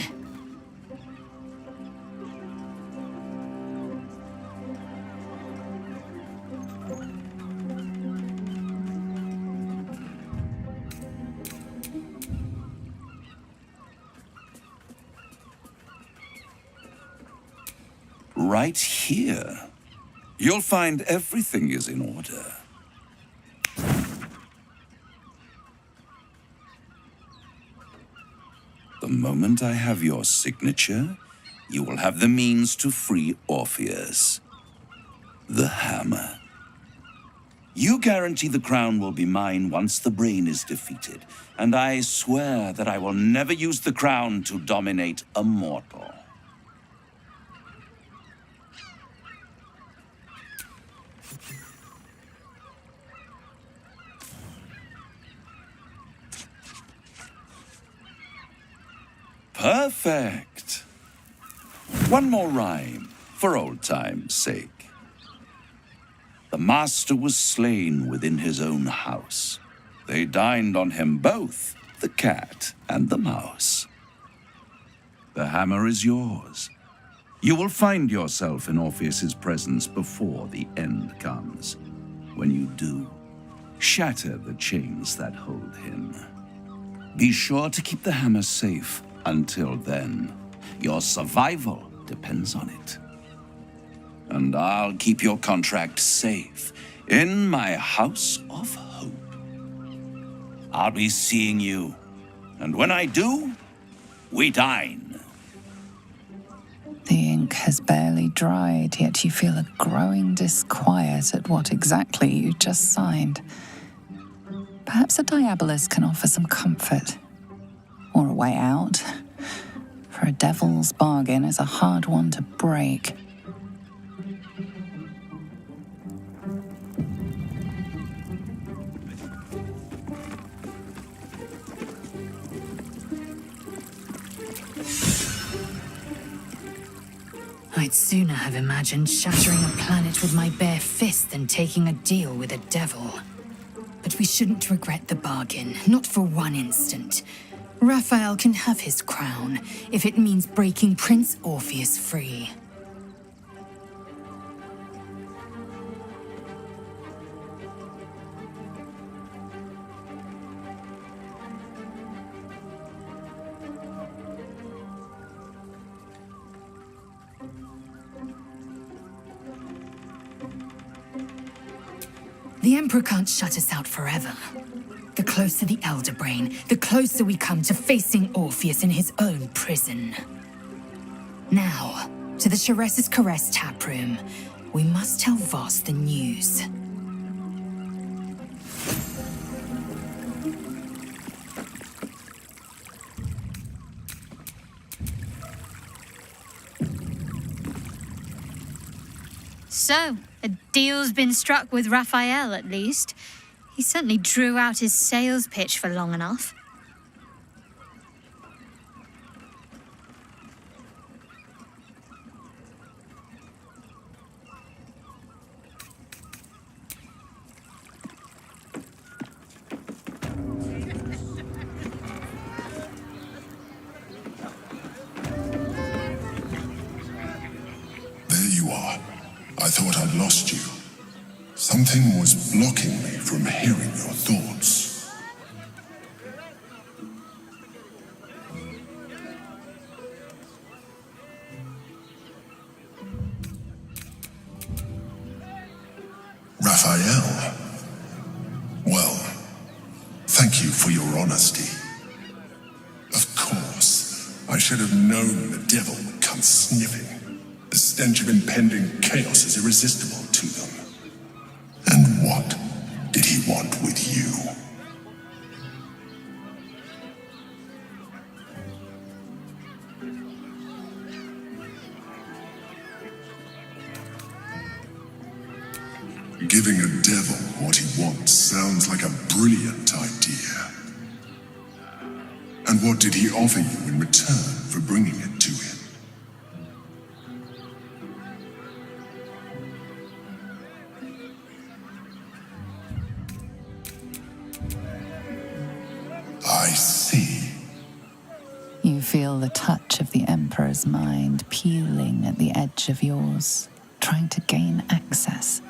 Right here. You'll find everything is in order. The moment I have your signature, you will have the means to free Orpheus. The hammer. You guarantee the crown will be mine once the brain is defeated, and I swear that I will never use the crown to dominate a mortal. Perfect. One more rhyme, for old time's sake. The master was slain within his own house. They dined on him both, the cat and the mouse. The hammer is yours. You will find yourself in Orpheus's presence before the end comes. When you do, shatter the chains that hold him. Be sure to keep the hammer safe until then. Your survival depends on it. And I'll keep your contract safe in my house of hope. I'll be seeing you, and when I do, we dine. The ink has barely dried, yet you feel a growing disquiet at what exactly you just signed. Perhaps a diabolus can offer some comfort, or a way out. For a devil's bargain is a hard one to break. I'd sooner have imagined shattering a planet with my bare fist than taking a deal with a devil. But we shouldn't regret the bargain, not for one instant. Raphael can have his crown, if it means breaking Prince Orpheus free. The Emperor can't shut us out forever. The closer the Elder Brain, the closer we come to facing Orpheus in his own prison. Now, to the Charessa's Caress taproom. We must tell Voss the news. So, a deal's been struck with Raphael, at least. He certainly drew out his sales pitch for long enough. There you are. I thought I'd lost you. Something was blocking me from hearing your thoughts. Raphael. Well, thank you for your honesty. Of course, I should have known the devil would come sniffing. The stench of impending chaos is irresistible to them. And what did he want with you? Giving a devil what he wants sounds like a brilliant idea. And what did he offer you in return for bringing it to him? I see. You feel the touch of the Emperor's mind peeling at the edge of yours, trying to gain access.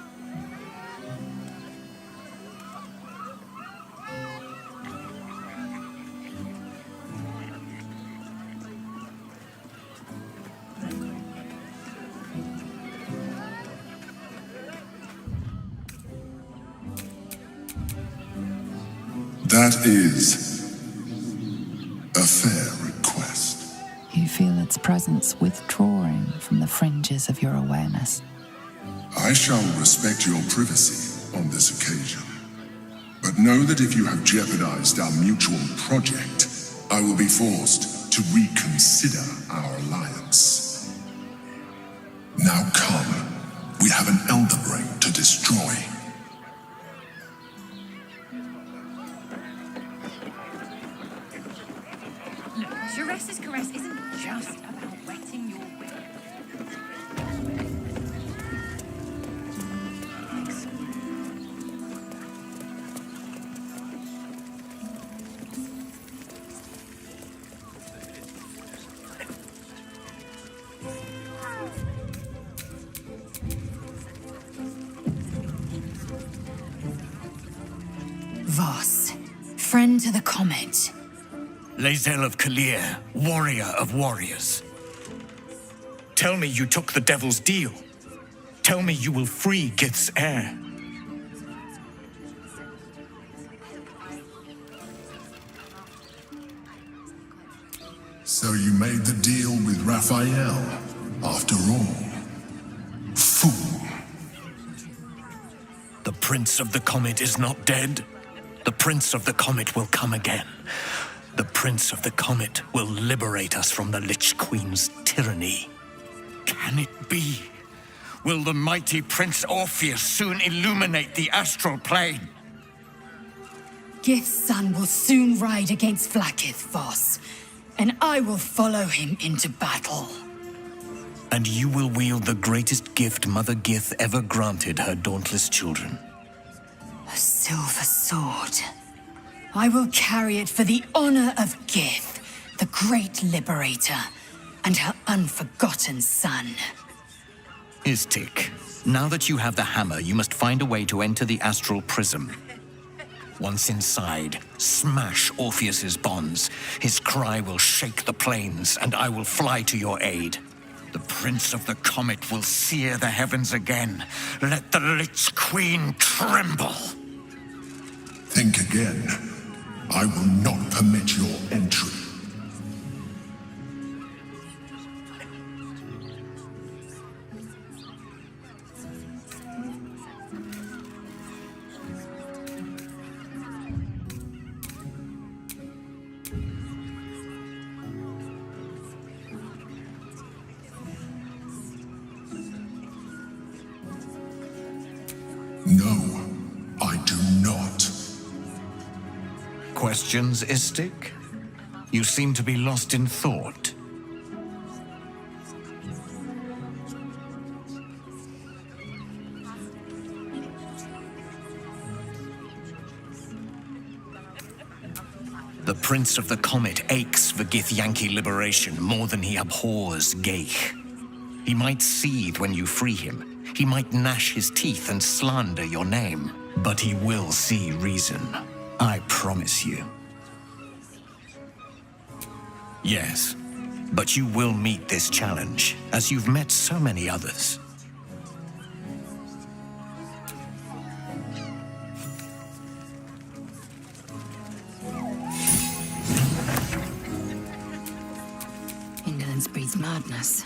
That is a fair request. You feel its presence withdrawing from the fringes of your awareness. I shall respect your privacy on this occasion. But know that if you have jeopardized our mutual project, I will be forced to reconsider our alliance. Now come. We have an Elder Brain to destroy. Look, Charessa's Caress This isn't just about wetting your Voss, friend to the comet. Lae'zel of Kalir, warrior of warriors. Tell me you took the devil's deal. Tell me you will free Gith's heir. So you made the deal with Raphael, after all. Fool. The Prince of the Comet is not dead. The Prince of the Comet will come again. The Prince of the Comet will liberate us from the Lich Queen's tyranny. Can it be? Will the mighty Prince Orpheus soon illuminate the astral plane? Gith's son will soon ride against Vlaakith, Voss, and I will follow him into battle. And you will wield the greatest gift Mother Gith ever granted her dauntless children. A silver sword. I will carry it for the honor of Gith, the great liberator, and her unforgotten son. Istik, now that you have the hammer, you must find a way to enter the astral prism. Once inside, smash Orpheus's bonds. His cry will shake the plains, and I will fly to your aid. The Prince of the Comet will sear the heavens again. Let the Lich Queen tremble. Think again. I will not permit your entry. No, I do not. Questions, Istik? You seem to be lost in thought. The Prince of the Comet aches for Githyanki liberation more than he abhors Geich. He might seethe when you free him. He might gnash his teeth and slander your name. But he will see reason. I promise you. Yes, but you will meet this challenge, as you've met so many others. Indolence breeds madness.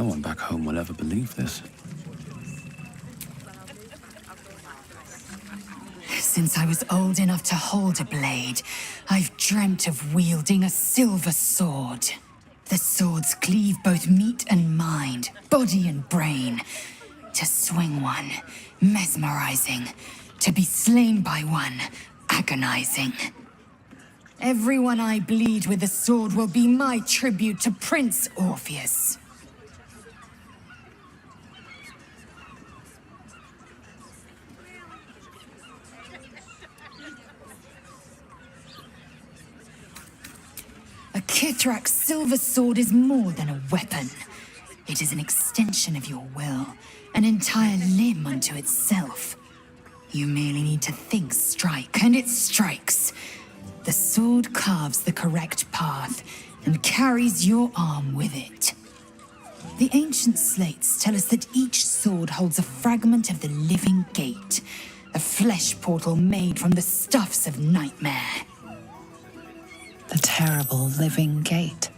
No one back home will ever believe this. Since I was old enough to hold a blade, I've dreamt of wielding a silver sword. The swords cleave both meat and mind, body and brain. To swing one, mesmerizing. To be slain by one, agonizing. Everyone I bleed with a sword will be my tribute to Prince Orpheus. A Kithrak's silver sword is more than a weapon. It is an extension of your will, an entire limb unto itself. You merely need to think strike, and it strikes. The sword carves the correct path and carries your arm with it. The ancient slates tell us that each sword holds a fragment of the living gate, a flesh portal made from the stuffs of nightmare. The terrible living gate,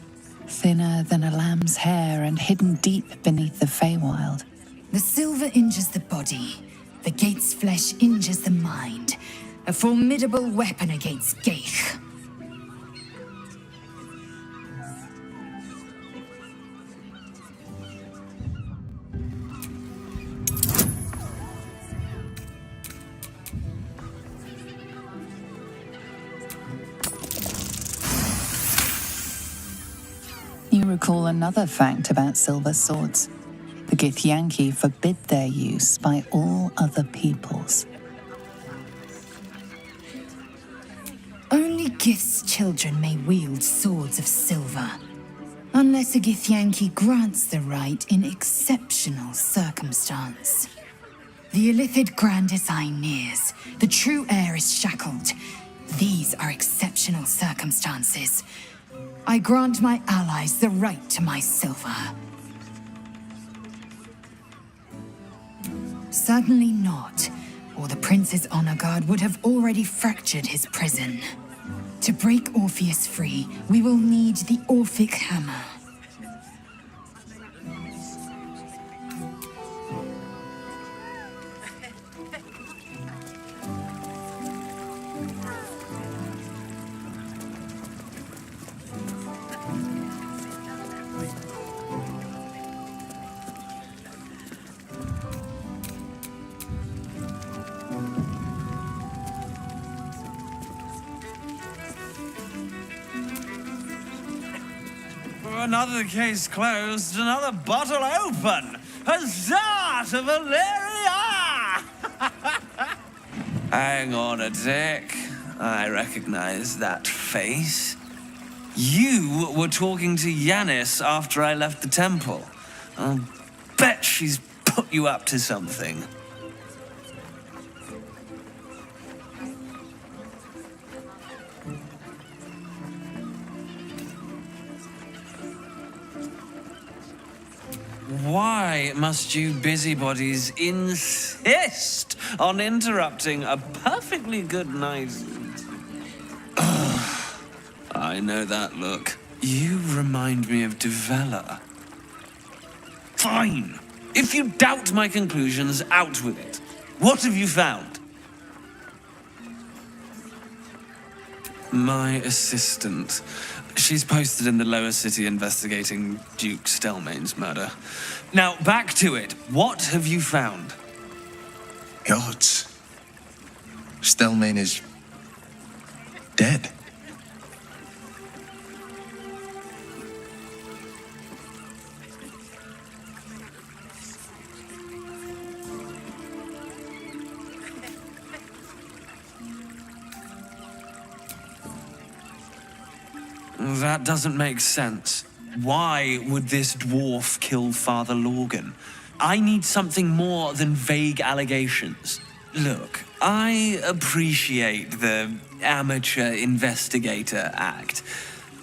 thinner than a lamb's hair and hidden deep beneath the Feywild. The silver injures the body, the gate's flesh injures the mind, a formidable weapon against Gaich. You recall another fact about silver swords. The Githyanki forbid their use by all other peoples. Only Gith's children may wield swords of silver, unless a Githyanki grants the right in exceptional circumstance. The Illithid Grand Design nears. The true heir is shackled. These are exceptional circumstances. I grant my allies the right to my silver. Certainly not, or the Prince's honor guard would have already fractured his prison. To break Orpheus free, we will need the Orphic Hammer. Another case closed, another bottle open. Huzzah to Valeria! Hang on a tick. I recognize that face. You were talking to Yanis after I left the temple. I'll bet she's put you up to something. Why must you busybodies insist on interrupting a perfectly good night? Ugh, I know that look. You remind me of Devella. Fine. If you doubt my conclusions, out with it. What have you found? My assistant. She's posted in the lower city investigating Duke Stelmane's murder. Now, back to it. What have you found? Yachts. Stelmane is dead. That doesn't make sense. Why would this dwarf kill Father Lorgan? I need something more than vague allegations. Look, I appreciate the amateur investigator act.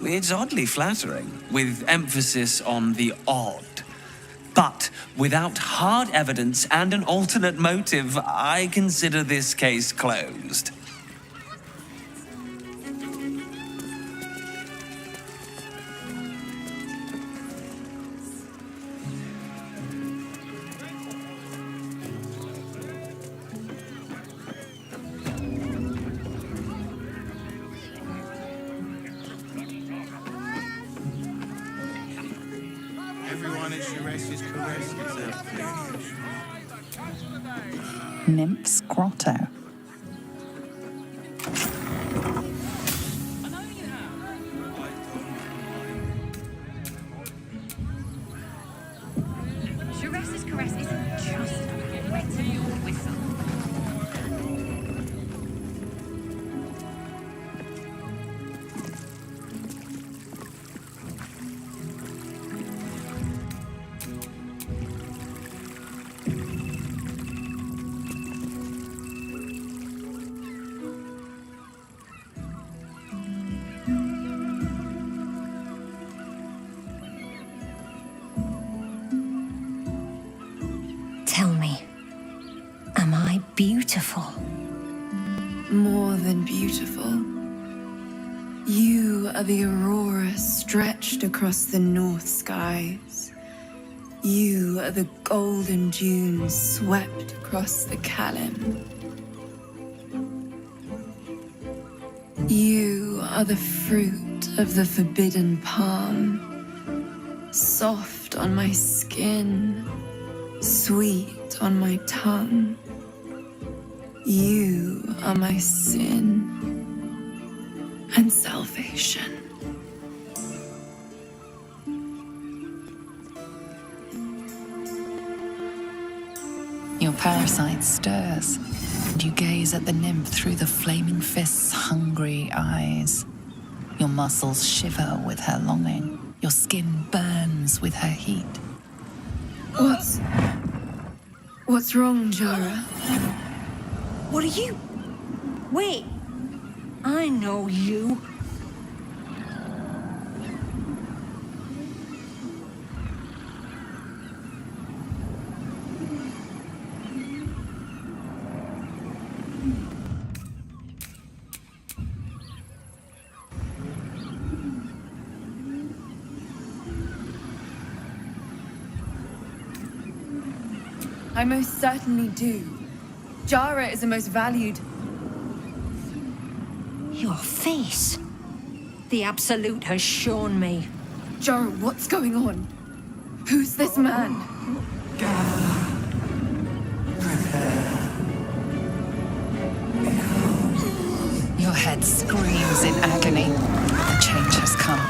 It's oddly flattering, with emphasis on the odd. But without hard evidence and an alternate motive, I consider this case closed. everyone at GeForce's caresses. Nymph's Grotto. GeForce's caress isn't just about wetting your whistle. Tell me, am I beautiful? More than beautiful. You are the aurora stretched across the north skies. You are the golden dunes swept across the Kalim. You are the fruit of the forbidden palm, soft on my skin, sweet on my tongue. You are my sin and salvation. Your parasite stirs, and you gaze at the nymph through the flaming fist's hungry eyes. Your muscles shiver with her longing. Your skin burns with her heat. What's wrong, Jara? What are you? Wait, I know you. I most certainly do. Jara is the most valued. Your face. The Absolute has shown me. Jara, what's going on? Who's this man? Your head screams in agony. The change has come.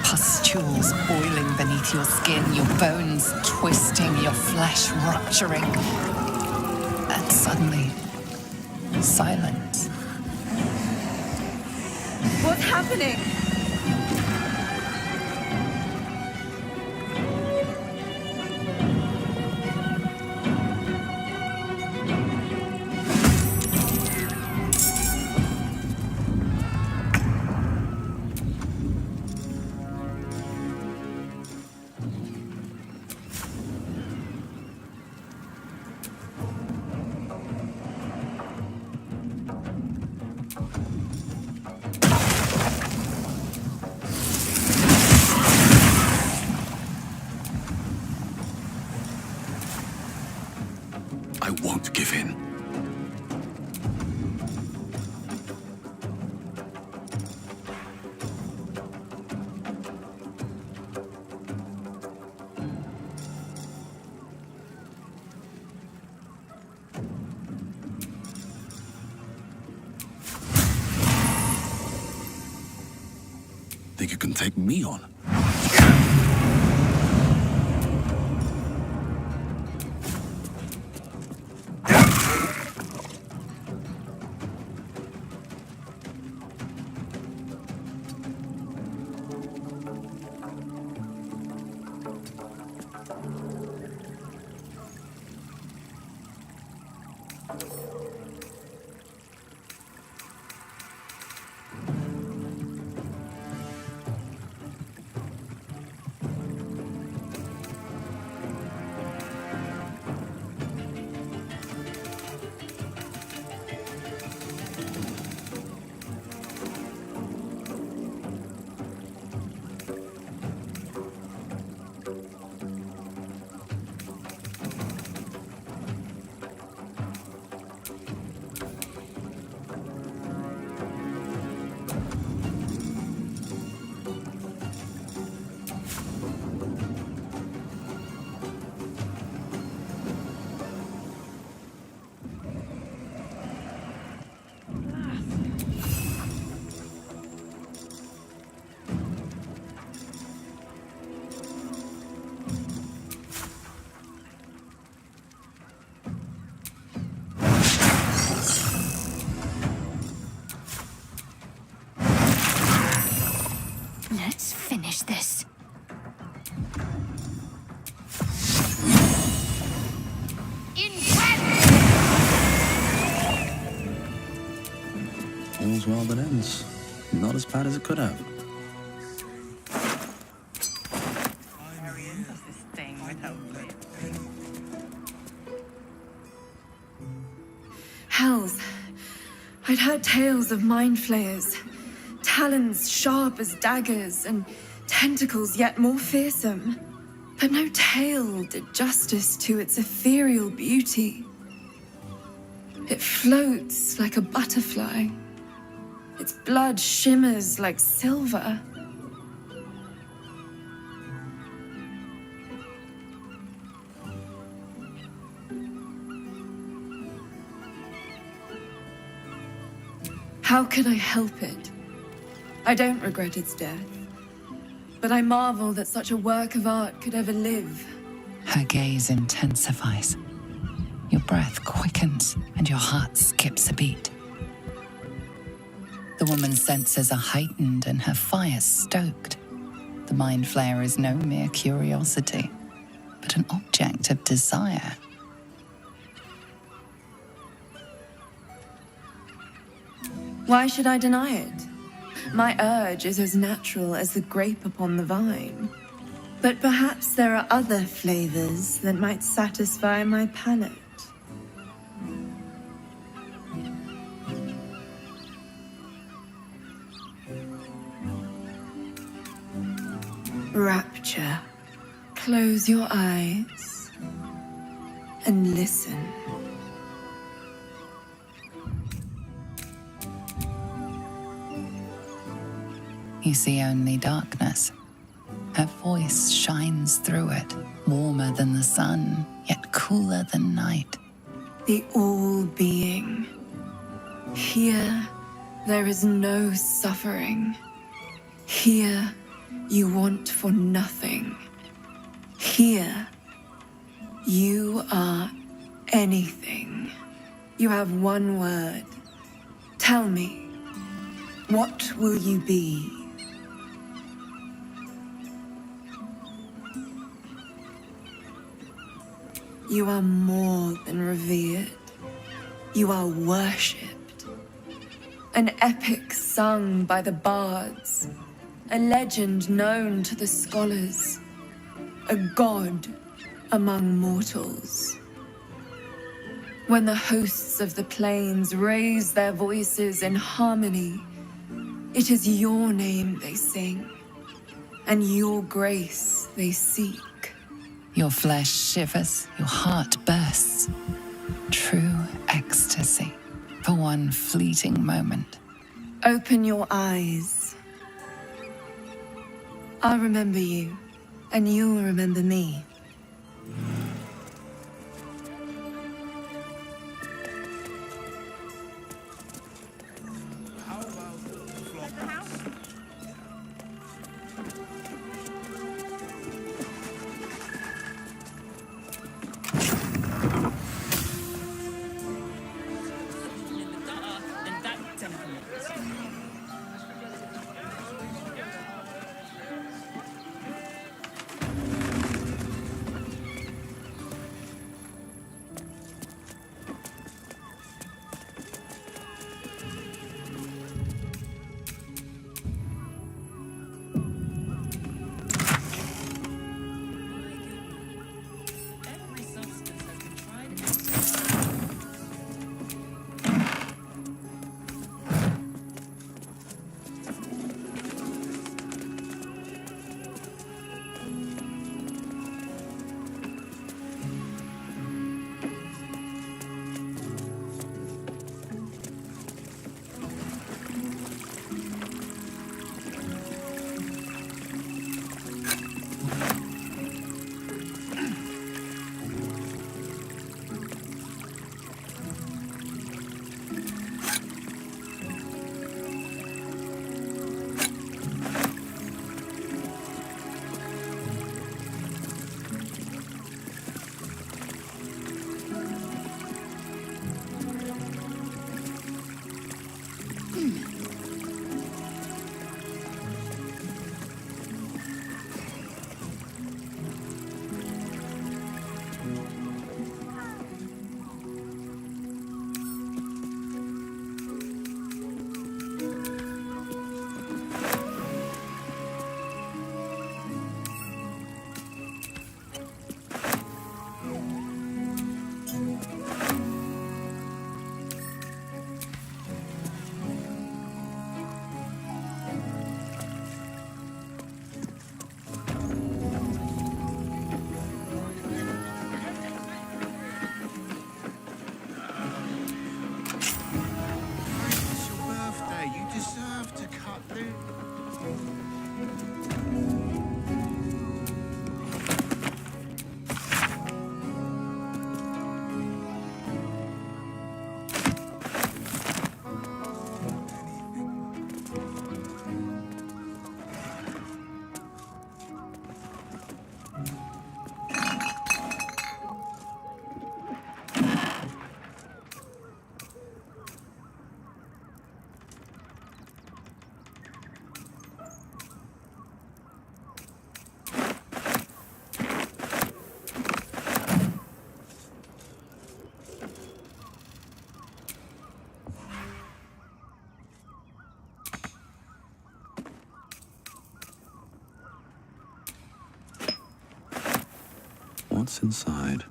Pustules boiling beneath your skin, your bones twisting, your flesh rupturing. And suddenly, silence. What's happening? I won't give in. Think you can take me on? All's well that ends. Not as bad as it could have. Hells. I'd heard tales of mind flayers, talons sharp as daggers, and tentacles yet more fearsome. But no tale did justice to its ethereal beauty. It floats like a butterfly. Its blood shimmers like silver. How could I help it? I don't regret its death, but I marvel that such a work of art could ever live. Her gaze intensifies. Your breath quickens and your heart skips a beat. The woman's senses are heightened and her fire stoked. The mind flayer is no mere curiosity, but an object of desire. Why should I deny it? My urge is as natural as the grape upon the vine. But perhaps there are other flavors that might satisfy my palate. Rapture. Close your eyes and listen. You see only darkness. Her voice shines through it, warmer than the sun, yet cooler than night. The all-being. Here, there is no suffering. Here, you want for nothing. Here, you are anything. You have one word. Tell me, what will you be? You are more than revered. You are worshipped. An epic sung by the bards. A legend known to the scholars. A god among mortals. When the hosts of the plains raise their voices in harmony, it is your name they sing, and your grace they seek. Your flesh shivers, your heart bursts. True ecstasy for one fleeting moment. Open your eyes. I'll remember you, and you'll remember me. What's inside?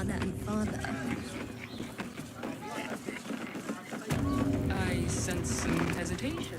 mother and father. I sense some hesitation.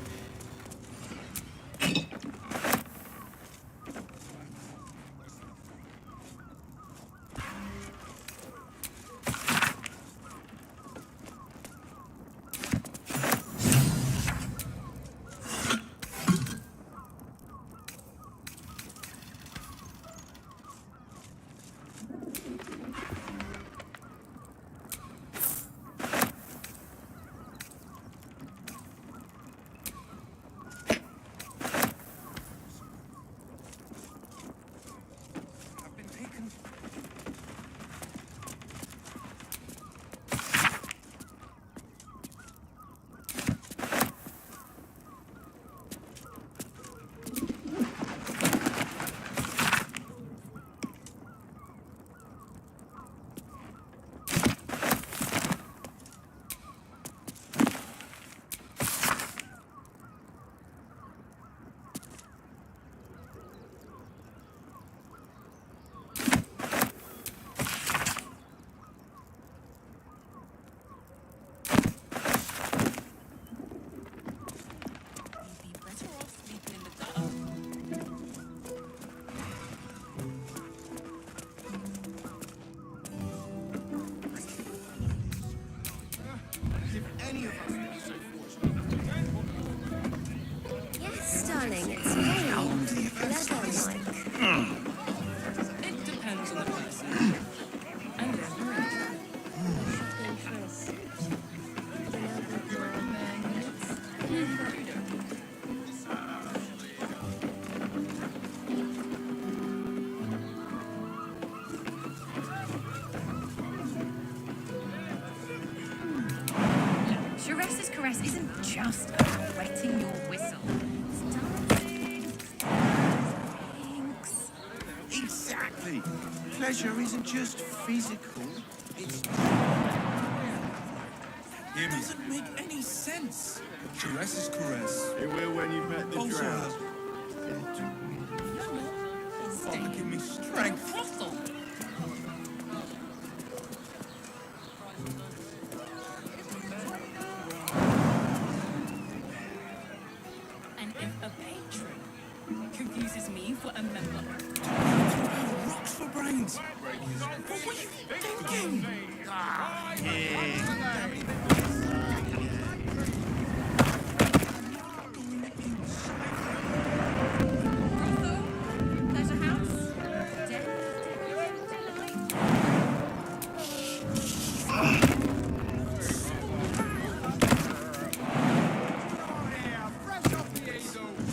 Yes, darling, it's very leather-like. It depends on the person. And their breed. Shiressa's caress isn't just about wetting your whistle. It's dancing. Thanks. Exactly. Pleasure isn't just physical, it's... It doesn't make any sense. Caress's caress. It will when you've met the Also drought. Father, give me strength. And if a patron confuses me for a member, Rocks for brains. What were you thinking?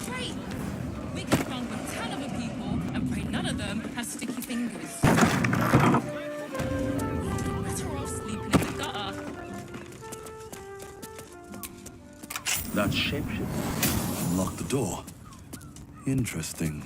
great! We can run with 10 other people and pray none of them has sticky fingers. We'd be better off sleeping in the gutter. That shapeshift unlocked the door. Interesting.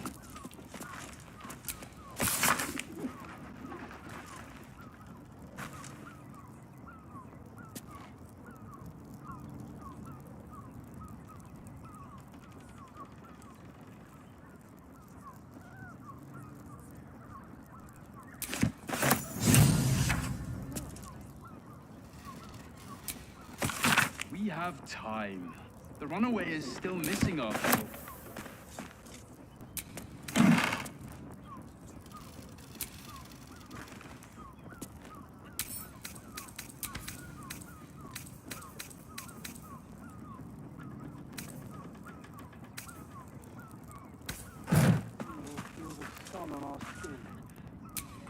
We have time. The runaway is still missing after all.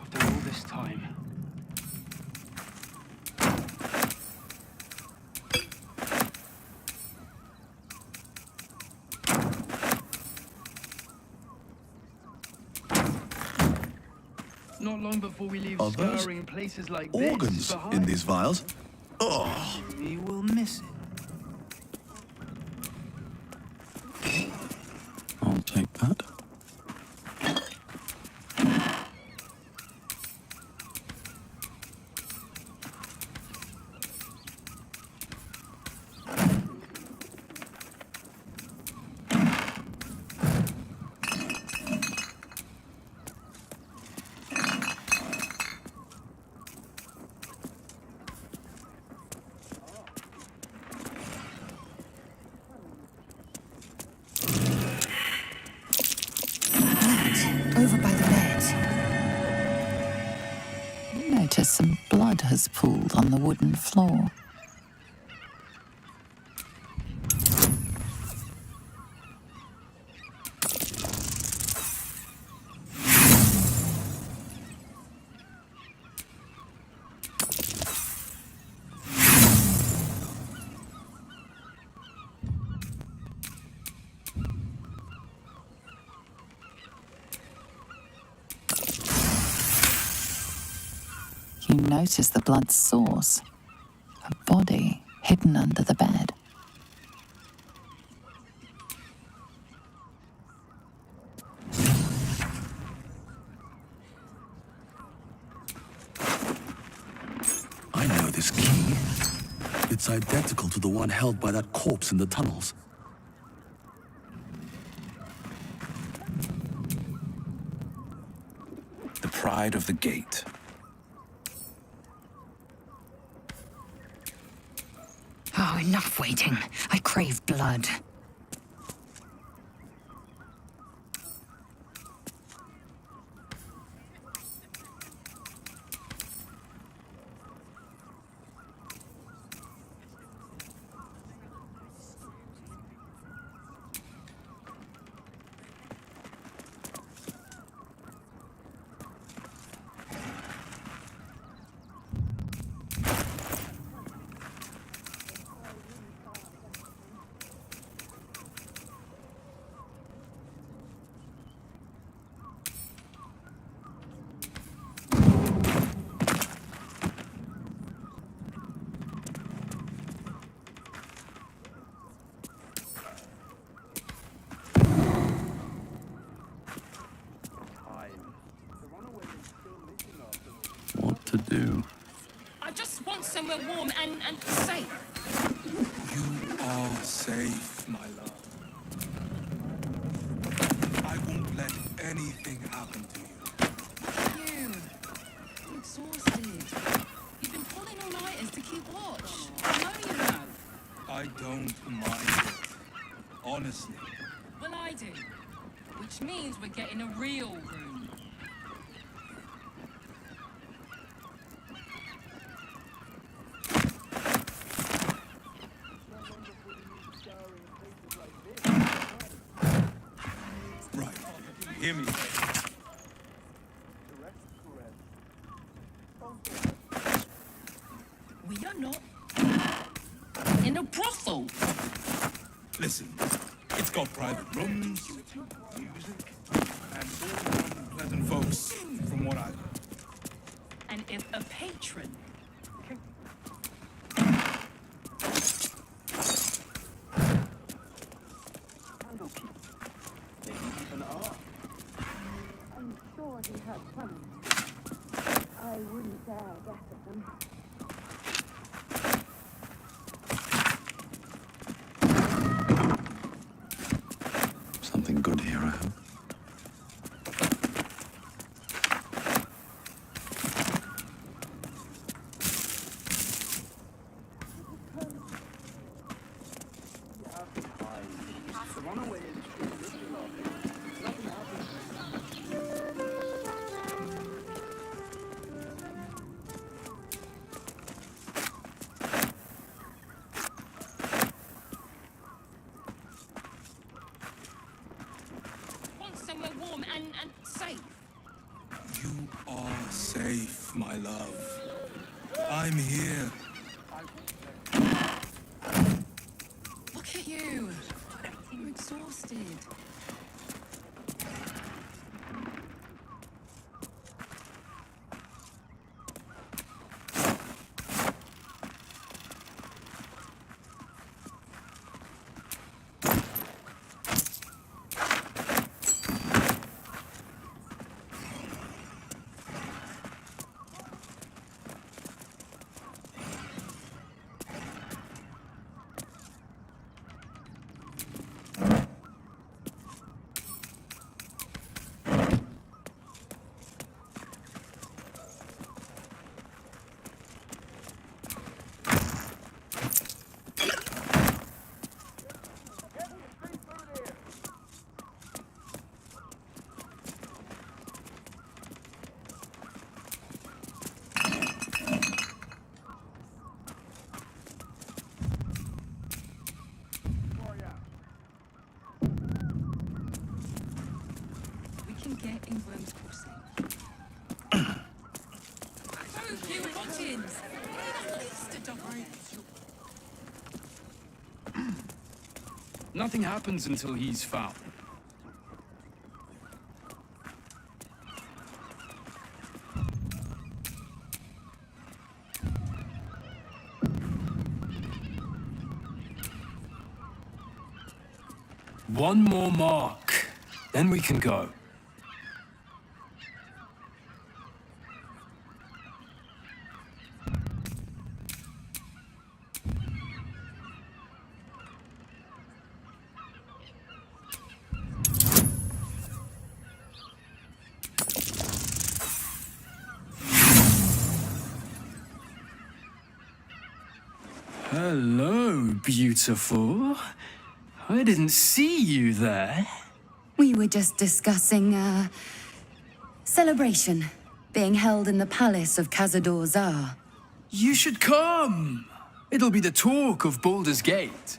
After all this time. Not long before we leave Others? scouring places like Organs this behind. in these vials. Oh, We will miss it. I'll take that. Over by the bed. You notice some blood has pooled on the wooden floor. You notice the blood's source, a body hidden under the bed. I know this key. It's identical to the one held by that corpse in the tunnels. The pride of the gate. Oh, enough waiting. I crave blood. What to do? I just want somewhere warm and safe. You are safe, my love. I won't let anything happen to you. I'm exhausted. You've been pulling all-nighters to keep watch. I know you have. I don't mind it. Honestly. Well, I do. Which means we're getting a real room. Right. Hear me. We are not in a brothel. Listen, it's got private rooms, music, and all pleasant folks, from what I've heard. And if a patron I'm sure he had some. I wouldn't dare guess at them. Something good here, I hope. runaway is still missing us. Nothing happens. Want somewhere warm and safe. You are safe, my love. I'm here. Look at you. You're exhausted. We can get in Worm's Crossing. Thank you, Rottins. At least a double. Nothing happens until he's found. One more mark, then we can go. Hello, beautiful. I didn't see you there. We were just discussing a celebration being held in the palace of Cazador-Zar. You should come. It'll be the talk of Baldur's Gate.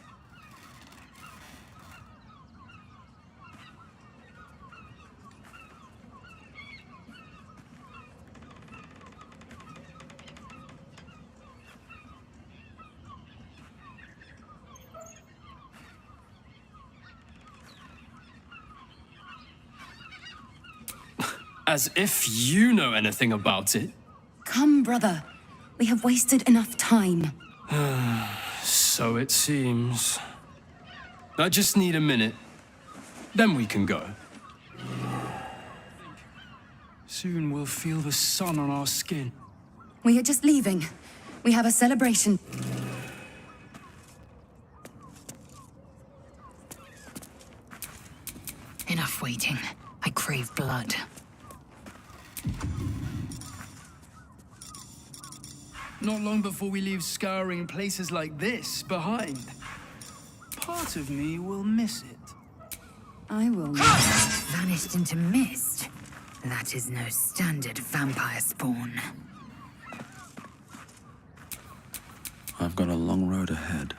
As if you know anything about it. Come, brother. We have wasted enough time. So it seems. I just need a minute. Then we can go. Soon we'll feel the sun on our skin. We are just leaving. We have a celebration. Enough waiting. I crave blood. Not long before we leave scouring places like this behind. Part of me will miss it. I will. Vanished into mist. That is no standard vampire spawn. I've got a long road ahead.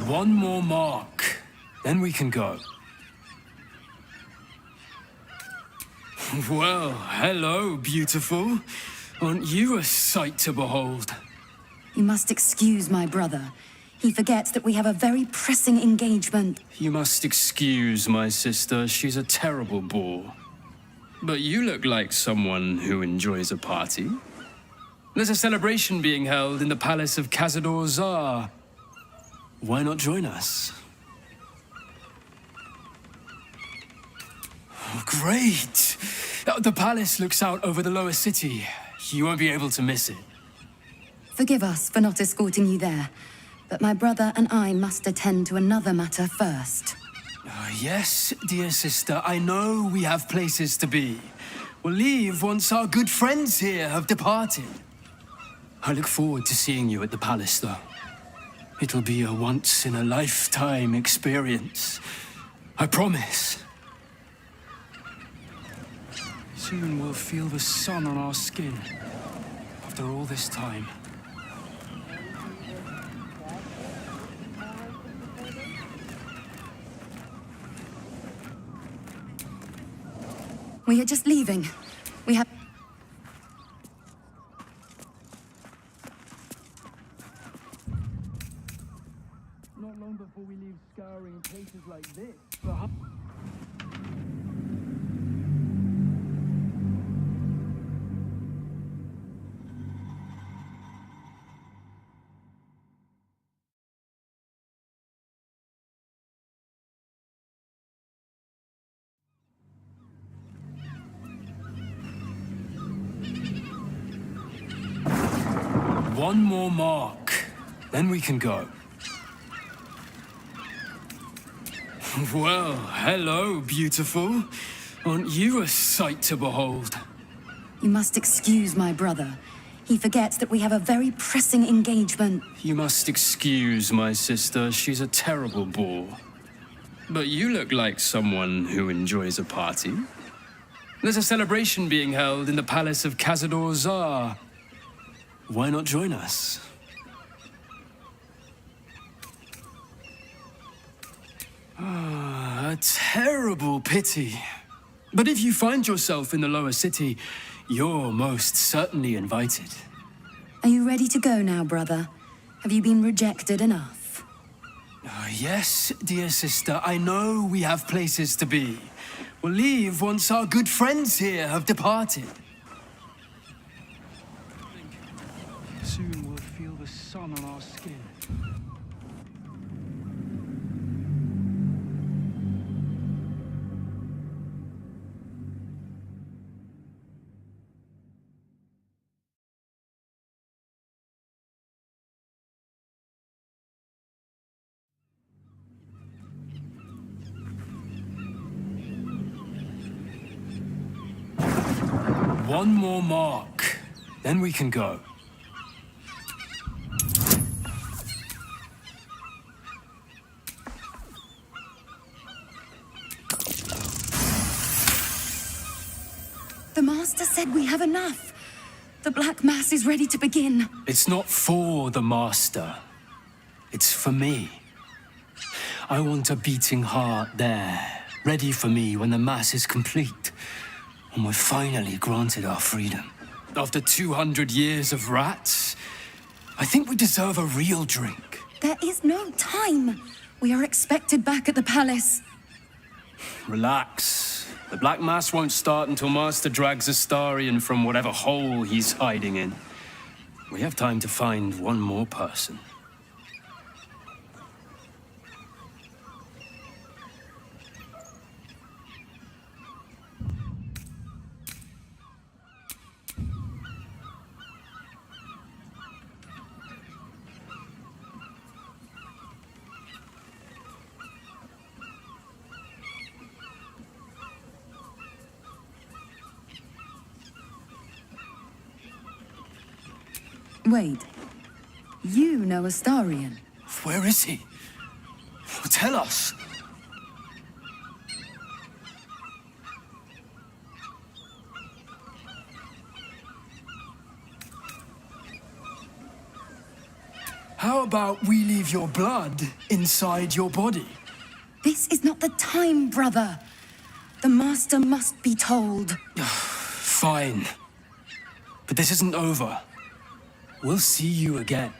One more mark, then we can go. Well, hello, beautiful. Aren't you a sight to behold? You must excuse my brother. He forgets that we have a very pressing engagement. You must excuse my sister. She's a terrible bore. But you look like someone who enjoys a party. There's a celebration being held in the palace of Cazador-Zar. Why not join us? Oh, great! The palace looks out over the lower city. You won't be able to miss it. Forgive us for not escorting you there, but my brother and I must attend to another matter first. Yes, dear sister, I know we have places to be. We'll leave once our good friends here have departed. I look forward to seeing you at the palace, though. It'll be a once-in-a-lifetime experience. I promise. Soon we'll feel the sun on our skin. After all this time. We are just leaving. We have... Not long before we leave scouring places like this. One more mark, then we can go. Well, hello, beautiful. Aren't you a sight to behold? You must excuse my brother. He forgets that we have a very pressing engagement. You must excuse my sister. She's a terrible bore. But you look like someone who enjoys a party. There's a celebration being held in the palace of Cazador-Zar. Why not join us? A terrible pity. But if you find yourself in the lower city, you're most certainly invited. Are you ready to go now, brother? Have you been rejected enough? Yes, dear sister, I know we have places to be. We'll leave once our good friends here have departed. Soon we'll feel the sun on our skin. One more mark, then we can go. The Master said we have enough. The Black Mass is ready to begin. It's not for the Master. It's for me. I want a beating heart there, ready for me when the Mass is complete. And we're finally granted our freedom. After 200 years of rats, I think we deserve a real drink. There is no time. We are expected back at the palace. Relax. The Black Mass won't start until Master drags Astarion from whatever hole he's hiding in. We have time to find one more person. Wait. You know Astarion. Where is he? Tell us. How about we leave your blood inside your body? This is not the time, brother. The Master must be told. Fine. But this isn't over. We'll see you again.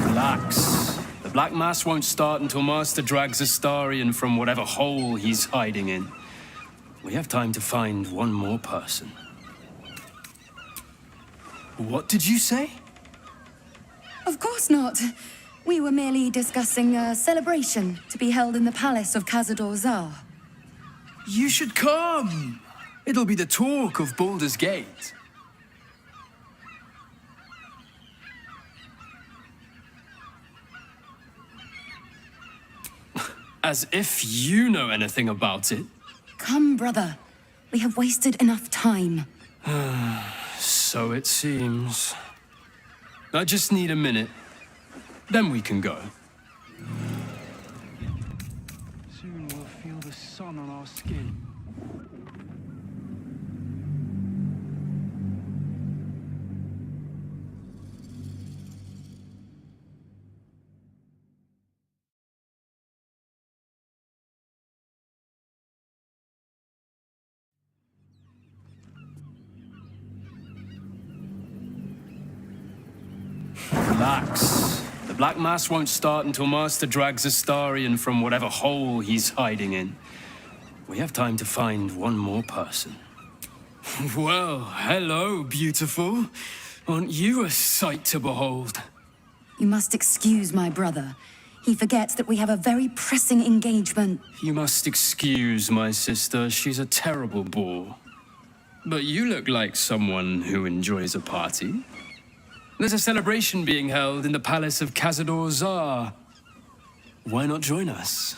Relax. The Black Mass won't start until Master drags Astarion from whatever hole he's hiding in. We have time to find one more person. What did you say? Of course not. We were merely discussing a celebration to be held in the palace of Khazad-dûr. You should come. It'll be the talk of Baldur's Gate. As if you know anything about it. Come, brother. We have wasted enough time. So it seems. I just need a minute. Then we can go. Soon we'll feel the sun on our skin. Relax. The Black Mass won't start until Master drags Astarion from whatever hole he's hiding in. We have time to find one more person. Well, hello, beautiful. Aren't you a sight to behold? You must excuse my brother. He forgets that we have a very pressing engagement. You must excuse my sister. She's a terrible bore. But you look like someone who enjoys a party. There's a celebration being held in the palace of Khazad-dûr. Why not join us?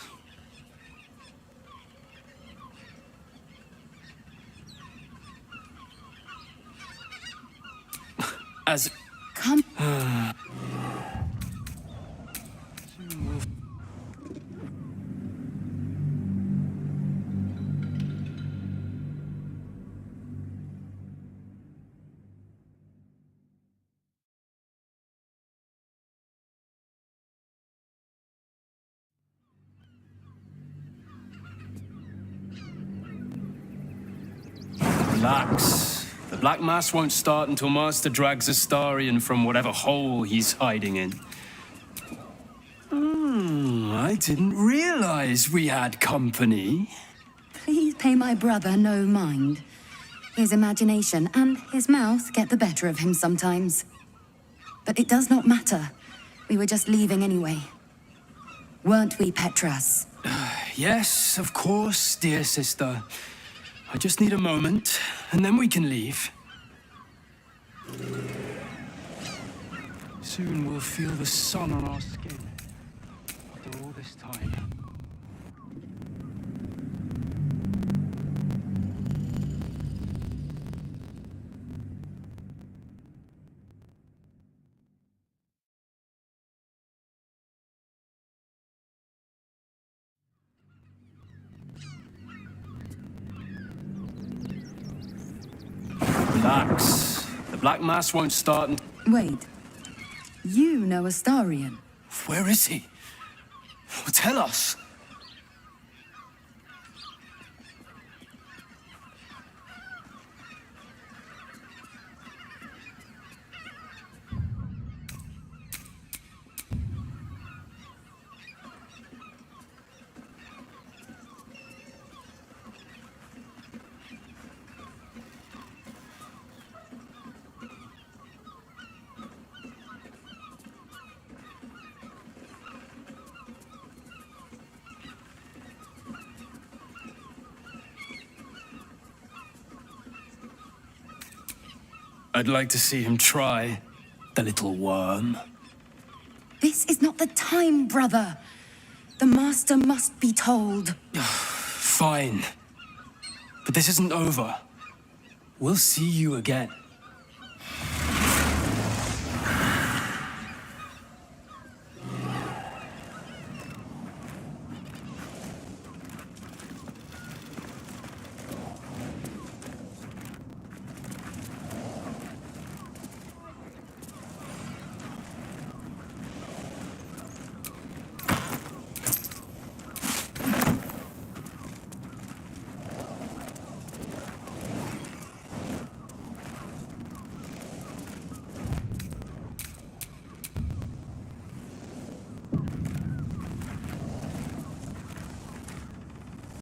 As... Come... Relax. The Black Mass won't start until Master drags Astarion from whatever hole he's hiding in. I didn't realize we had company. Please pay my brother no mind. His imagination and his mouth get the better of him sometimes. But it does not matter. We were just leaving anyway. Weren't we, Petras? Yes, of course, dear sister. I just need a moment, and then we can leave. Soon we'll feel the sun on our skin. After all this time. Relax. The Black Mass won't start and... Wait. You know Astarion. Where is he? Tell us. I'd like to see him try. the little worm. This is not the time, brother. The master must be told. Fine. But this isn't over. We'll see you again.